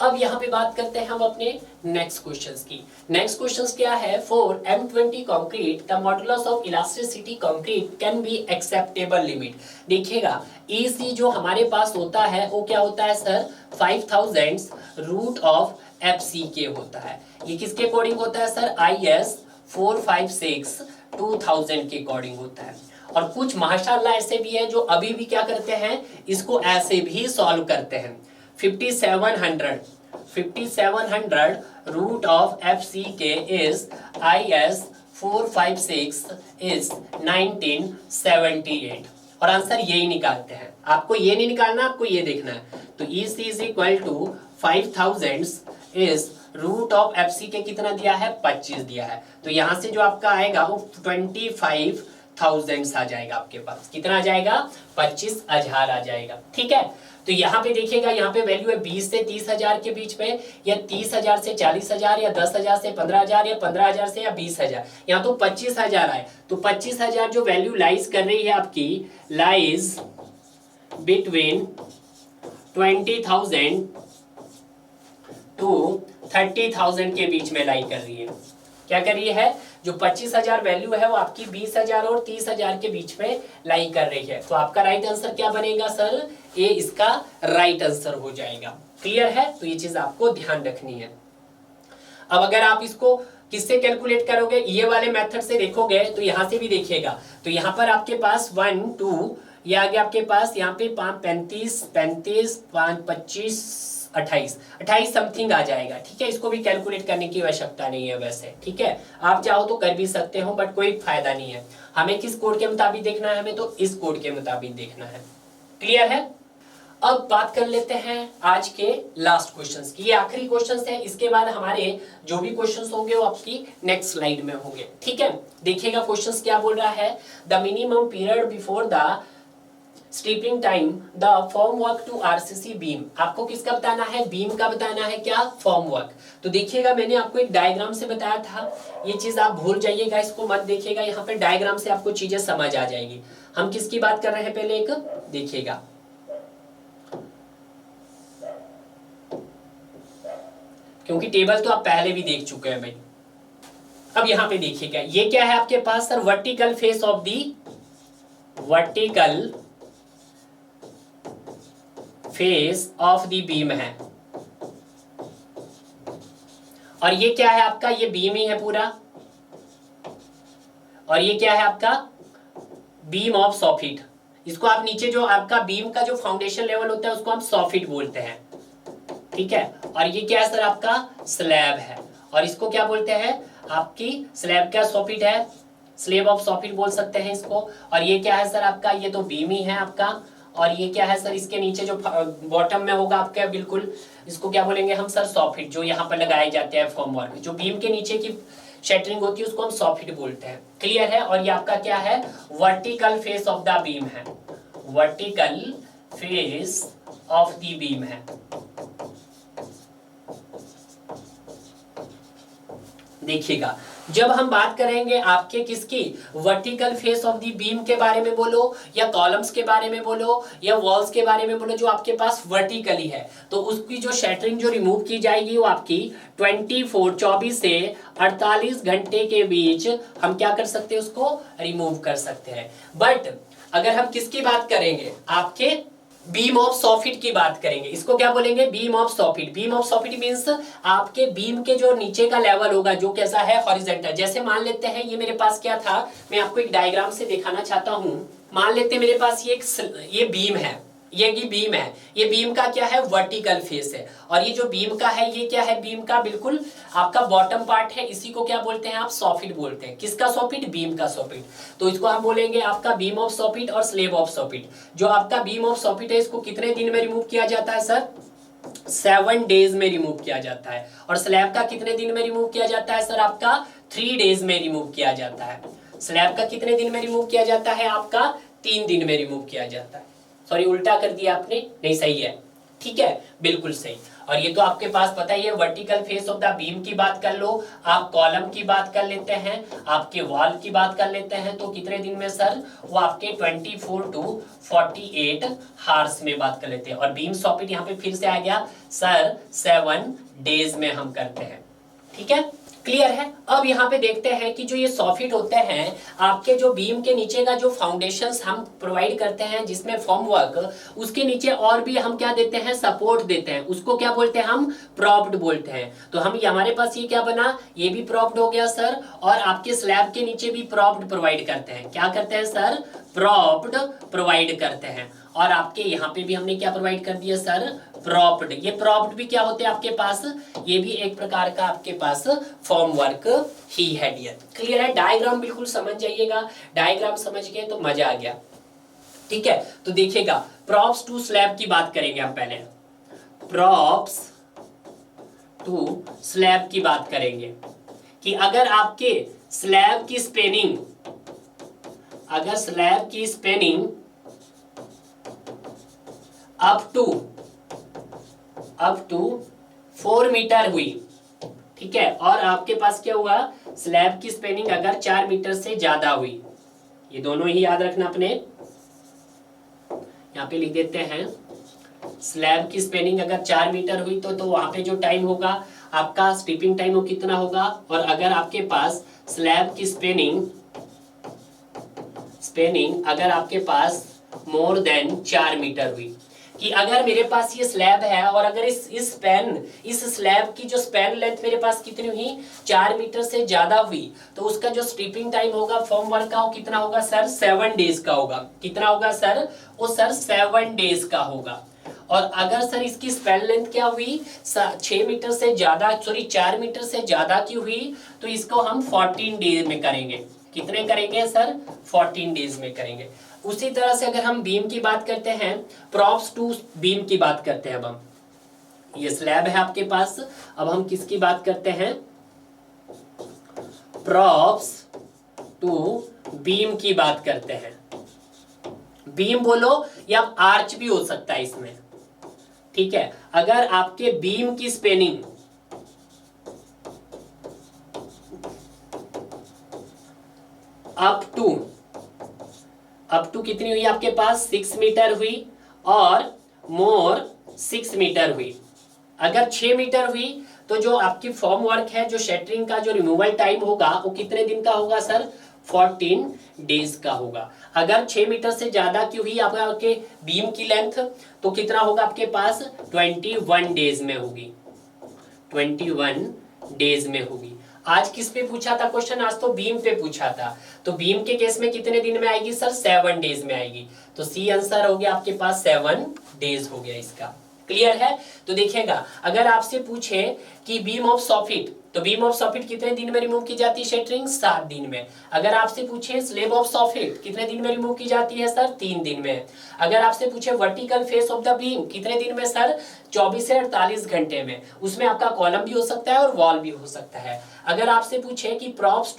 अब यहाँ पे बात करते हैं हम अपने नेक्स्ट क्वेश्चंस की। नेक्स्ट क्वेश्चंस क्या है? For M20 concrete the modulus of elasticity concrete can be acceptable limit. देखिएगा EC जो हमारे पास होता है वो क्या होता है सर? 5000 रूट ऑफ FCK होता है। ये किसके अकॉर्डिंग होता है सर? IS 456 2000 के अकॉर्डिंग होता है। और कुछ माशाल्लाह ऐसे भी है जो अभी भी क्या करते हैं, इसको ऐसे भी सॉल्व करते हैं। 5700 root of FCK is IS 456 is 1978, और आंसर यही निकालते हैं। आपको ये नहीं निकालना, आपको ये देखना है। तो EC is equal to 5000 is root of FCK कितना दिया है? 25 दिया है। तो यहां से जो आपका आएगा वो 25,000 आ जाएगा आपके पास। कितना आ जाएगा? 25,000 आ जाएगा। ठीक है, तो यहाँ पे देखिएगा, यहाँ पे वैल्यू है 20 से 30,000 के बीच में, या 30,000 से 40,000, या 10,000 से 15,000, या 15,000 से या 20,000। यहाँ तो 25,000 आए, तो 25,000 जो वैल्यू लाइज कर रही है आपकी, लाइज बिटवीन 20,000 टू 30,000 के बीच में लाई कर रही है। क्या कर रही है? जो 25,000 वैल्यू है वो आपकी 20,000 और 30,000 के बीच में लाई कर रही है। तो आपका राइट आंसर क्या बनेगा सर? ए इसका राइट आंसर हो जाएगा। क्लियर है? तो ये चीज आपको ध्यान रखनी है। अब अगर आप इसको किससे कैलकुलेट करोगे, ये वाले मेथड से देखोगे तो यहां से भी देखिएगा, तो यहां पर आपके पास 1 2 ये आगे आपके पास यहाँ पे 35 35 5 25 28 समथिंग आ जाएगा। ठीक है, इसको भी कैलकुलेट करने की आवश्यकता नहीं है वैसे। ठीक है, आप चाहो तो कर भी सकते हो बट कोई फायदा नहीं है। हमें किस कोड के मुताबिक देखना है? हमें तो इस कोड के मुताबिक देखना है। क्लियर है? अब बात कर लेते हैं आज के लास्ट क्वेश्चंस की। ये आखिरी क्वेश्चंस है, इसके बाद हमारे जो भी क्वेश्चंस होंगे वो आपकी नेक्स्ट स्लाइड में होंगे। ठीक है, देखिएगा क्वेश्चंस क्या बोल रहा है। The minimum period before the sleeping time the form work to RCC beam. आपको किसका बताना है? बीम का बताना है। क्या? Form work. तो देखिएगा मैंने आपको एक डायग्राम से बताया था, ये चीज आप भूल जाइएगा, इसको मत देखिएगा। यहाँ पे डायग्राम से आपको चीजें समझ आ जाएगी। हम किसकी बात कर रहे हैं पहले एक देखिएगा, क्योंकि टेबल तो आप पहले भी देख चुके हैं भाई। अब यहां पे देखिएगा, ये क्या है आपके पास sir? Vertical face of the vertical face of the beam है। और ये क्या है आपका? ये बीम ही है पूरा। और ये क्या है आपका? Beam of soffit. इसको आप नीचे जो आपका बीम का जो फाउंडेशन लेवल होता है उसको हम सॉफिट बोलते हैं। ठीक है, और ये क्या है सर? आपका स्लैब है। और इसको क्या बोलते हैं? आपकी स्लैब का सॉफिट है, स्लैब ऑफ सॉफिट बोल सकते हैं इसको। और ये क्या है सर? आपका ये तो बीम ही है आपका। और ये क्या है सर? इसके नीचे जो बॉटम में होगा आपका बिल्कुल, इसको क्या बोलेंगे हम सर? सॉफिट, जो यहाँ पर लगाए जाते हैं फॉर्म वर्क। जो बीम के नीचे की शटरिंग होती है उसको हम सॉफिट बोलते हैं। क्लियर है? और ये आपका क्या है? Vertical face of the beam है। Vertical face of the beam है। देखिएगा, जब हम बात करेंगे आपके किसकी? Vertical face of the beam के बारे में बोलो, या कॉलम्स के बारे में बोलो, या वॉल्स के बारे में बोलो, जो आपके पास वर्टिकली है, तो उसकी जो शटरिंग जो रिमूव की जाएगी वो आपकी 24 से 48 घंटे के बीच हम क्या कर सकते हैं? उसको रिमूव कर सकते हैं। बट अगर हम किसकी बात करेंगे? आपके बीम ऑफ सॉफिट की बात करेंगे। इसको क्या बोलेंगे? Beam of soffit. Beam of soffit means आपके बीम के जो नीचे का लेवल होगा जो कैसा है? हॉरिजॉन्टल। जैसे मान लेते हैं ये मेरे पास क्या था, मैं आपको एक डायग्राम से दिखाना चाहता हूं। मान लेते हैं मेरे पास ये बीम है, ये बीम है। ये बीम का क्या है? वर्टिकल फेस है। और ये जो बीम का है ये क्या है? बीम का बिल्कुल आपका बॉटम पार्ट है। इसी को क्या बोलते हैं आप? सॉफिट बोलते हैं। किसका सॉफिट? बीम का सॉफिट। तो इसको हम बोलेंगे आपका बीम ऑफ सॉफिट और स्लैब ऑफ सॉफिट। जो आपका बीम ऑफ सॉफिट है इसको कितने दिन में रिमूव किया जाता है सर? 7 डेज में रिमूव किया जाता है। और स्लैब का कितने दिन में रिमूव किया जाता है सर? आपका 3 डेज में रिमूव किया जाता है। स्लैब का कितने दिन में रिमूव किया जाता है? आपका 3 दिन में रिमूव किया जाता है। सॉरी, उल्टा कर दिया आपने, नहीं सही है। ठीक है, बिल्कुल सही। और ये तो आपके पास पता ही है, vertical face of the beam की बात कर लो, आप कॉलम की बात कर लेते हैं, आपके वॉल की बात कर लेते हैं, तो कितने दिन में सर? वो आपके 24 to 48 हार्स में बात कर लेते हैं। और बीम सॉफिट यहाँ पे फिर से आ गया सर, 7 डेज में हम करते हैं। ठीक है, क्लियर है? अब यहाँ पे देखते हैं कि जो ये सॉफिट होते हैं आपके जो बीम के नीचे का जो फाउंडेशंस हम प्रोवाइड करते हैं जिसमें फॉर्म वर्क, उसके नीचे और भी हम क्या देते हैं? सपोर्ट देते हैं। उसको क्या बोलते हैं हम? प्रॉप्ड बोलते हैं। तो हम हमारे पास ये क्या बना? ये भी प्रॉप्ड हो गया सर। और आपके स्लैब के नीचे भी प्रॉप्ड प्रोवाइड करते हैं। क्या करते हैं सर? प्रॉप्ड प्रोवाइड करते हैं। और आपके यहाँ पे भी हमने क्या प्रोवाइड कर दिया सर? प्रॉप्ड। ये प्रॉप्ड भी क्या होते हैं आपके पास? ये भी एक प्रकार का आपके पास फॉर्म वर्क ही है डियर। क्लियर है? डायग्राम बिल्कुल समझ जाइएगा। डायग्राम समझ गए तो मजा आ गया। ठीक है, तो देखिएगा, प्रॉप्स टू स्लैब की बात करेंगे हम पहले। प्रॉप्स टू स्लैब की बात करेंगे कि अगर आपके स्लैब की स्पेनिंग, अगर स्लैब की स्पेनिंग अप टू 4 मीटर हुई, ठीक है, और आपके पास क्या हुआ? स्लैब की स्पेनिंग अगर 4 मीटर से ज्यादा हुई, ये दोनों ही याद रखना अपने, यहाँ पे लिख देते हैं। स्लैब की स्पेनिंग अगर 4 मीटर हुई तो वहां पे जो टाइम होगा आपका स्टीपिंग टाइम वो कितना होगा? और अगर आपके पास स्लैब की स्पेनिंग अगर आपके पास मोर देन 4 मीटर हुई, कि अगर मेरे पास ये स्लैब है और अगर इस स्लैब की जो स्पैन लेंथ मेरे पास कितनी हुई 4 मीटर से ज्यादा हुई, तो उसका जो स्ट्रिपिंग टाइम होगा फॉर्म वर्क का वो कितना होगा सर 7 डेज का होगा। कितना होगा सर? वो सर 7 डेज का होगा। और अगर सर इसकी स्पैन लेंथ क्या हुई 6 मीटर से ज्यादा, सॉरी 4 मीटर से ज्यादा की हुई, तो इसको हम 14 डेज में करेंगे। कितने करेंगे सर? 14 डेज में करेंगे। उसी तरह से अगर हम बीम की बात करते हैं, प्रॉप्स टू बीम की बात करते हैं, अब हम ये स्लैब है आपके पास, अब हम किसकी बात करते हैं? प्रॉप्स टू बीम की बात करते हैं। बीम बोलो या आर्च भी हो सकता है इसमें, ठीक है। अगर आपके बीम की स्पेनिंग अप टू कितनी हुई आपके पास 6 मीटर हुई और मोर 6 मीटर हुई। अगर 6 मीटर हुई तो जो आपकी फॉर्म वर्क है, जो शटरिंग का जो रिमूवल टाइम होगा वो कितने दिन का होगा सर? 14 डेज का होगा। अगर 6 मीटर से ज्यादा की हुई आपके बीम की लेंथ, तो कितना होगा आपके पास? 21 डेज में होगी। 21 डेज में होगी। आज किस पे पूछा था क्वेश्चन? आज तो बीम पे पूछा था। तो बीम के केस में कितने दिन में आएगी सर? 7 डेज में आएगी। तो सी आंसर हो गया आपके पास 7 डेज हो गया इसका। क्लियर है? तो देखिएगा, अगर आपसे पूछे कि बीम ऑफ सॉफिट, तो बीम ऑफ सॉफिट कितने दिन में रिमूव की जाती है शटरिंग? 7 दिन में। अगर आपसे पूछे स्लैब ऑफ सॉफिट कितने दिन में रिमूव की जाती है सर? 3 दिन में। अगर आपसे पूछे vertical face of the beam कितने दिन में सर? 24 से 48 घंटे में। उसमें आपका कॉलम भी हो सकता है और वॉल भी हो सकता है। अगर आपसे पूछे कि प्रॉप्स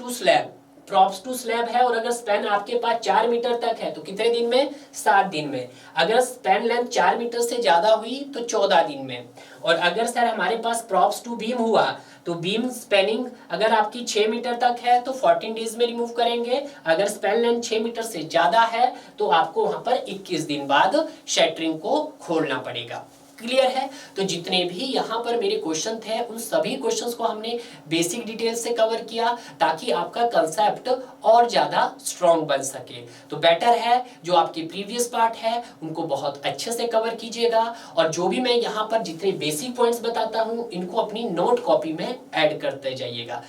टू स्लैब है और अगर स्पैन आपके पास 4 मीटर तक है, तो कितने दिन में? 7 दिन में। अगर स्पैन लेंथ 4 मीटर से ज्यादा हुई तो 14 दिन में। और अगर सर हमारे पास प्रॉप्स टू बीम हुआ, तो बीम स्पैनिंग अगर आपकी 6 मीटर तक है तो 14 डेज में रिमूव करेंगे। अगर स्पैन लेंथ 6 मीटर से ज्यादा है तो आपको वहां पर 21 दिन बाद शटरिंग को खोलना पड़ेगा। क्लियर है? तो जितने भी यहाँ पर मेरे क्वेश्चन थे उन सभी क्वेश्चंस को हमने बेसिक डिटेल से कवर किया, ताकि आपका कंसेप्ट और ज्यादा स्ट्रॉन्ग बन सके। तो बेटर है जो आपके प्रीवियस पार्ट है उनको बहुत अच्छे से कवर कीजिएगा, और जो भी मैं यहाँ पर जितने बेसिक पॉइंट्स बताता हूँ इनको अपनी नोट कॉपी में ऐड करते जाइएगा।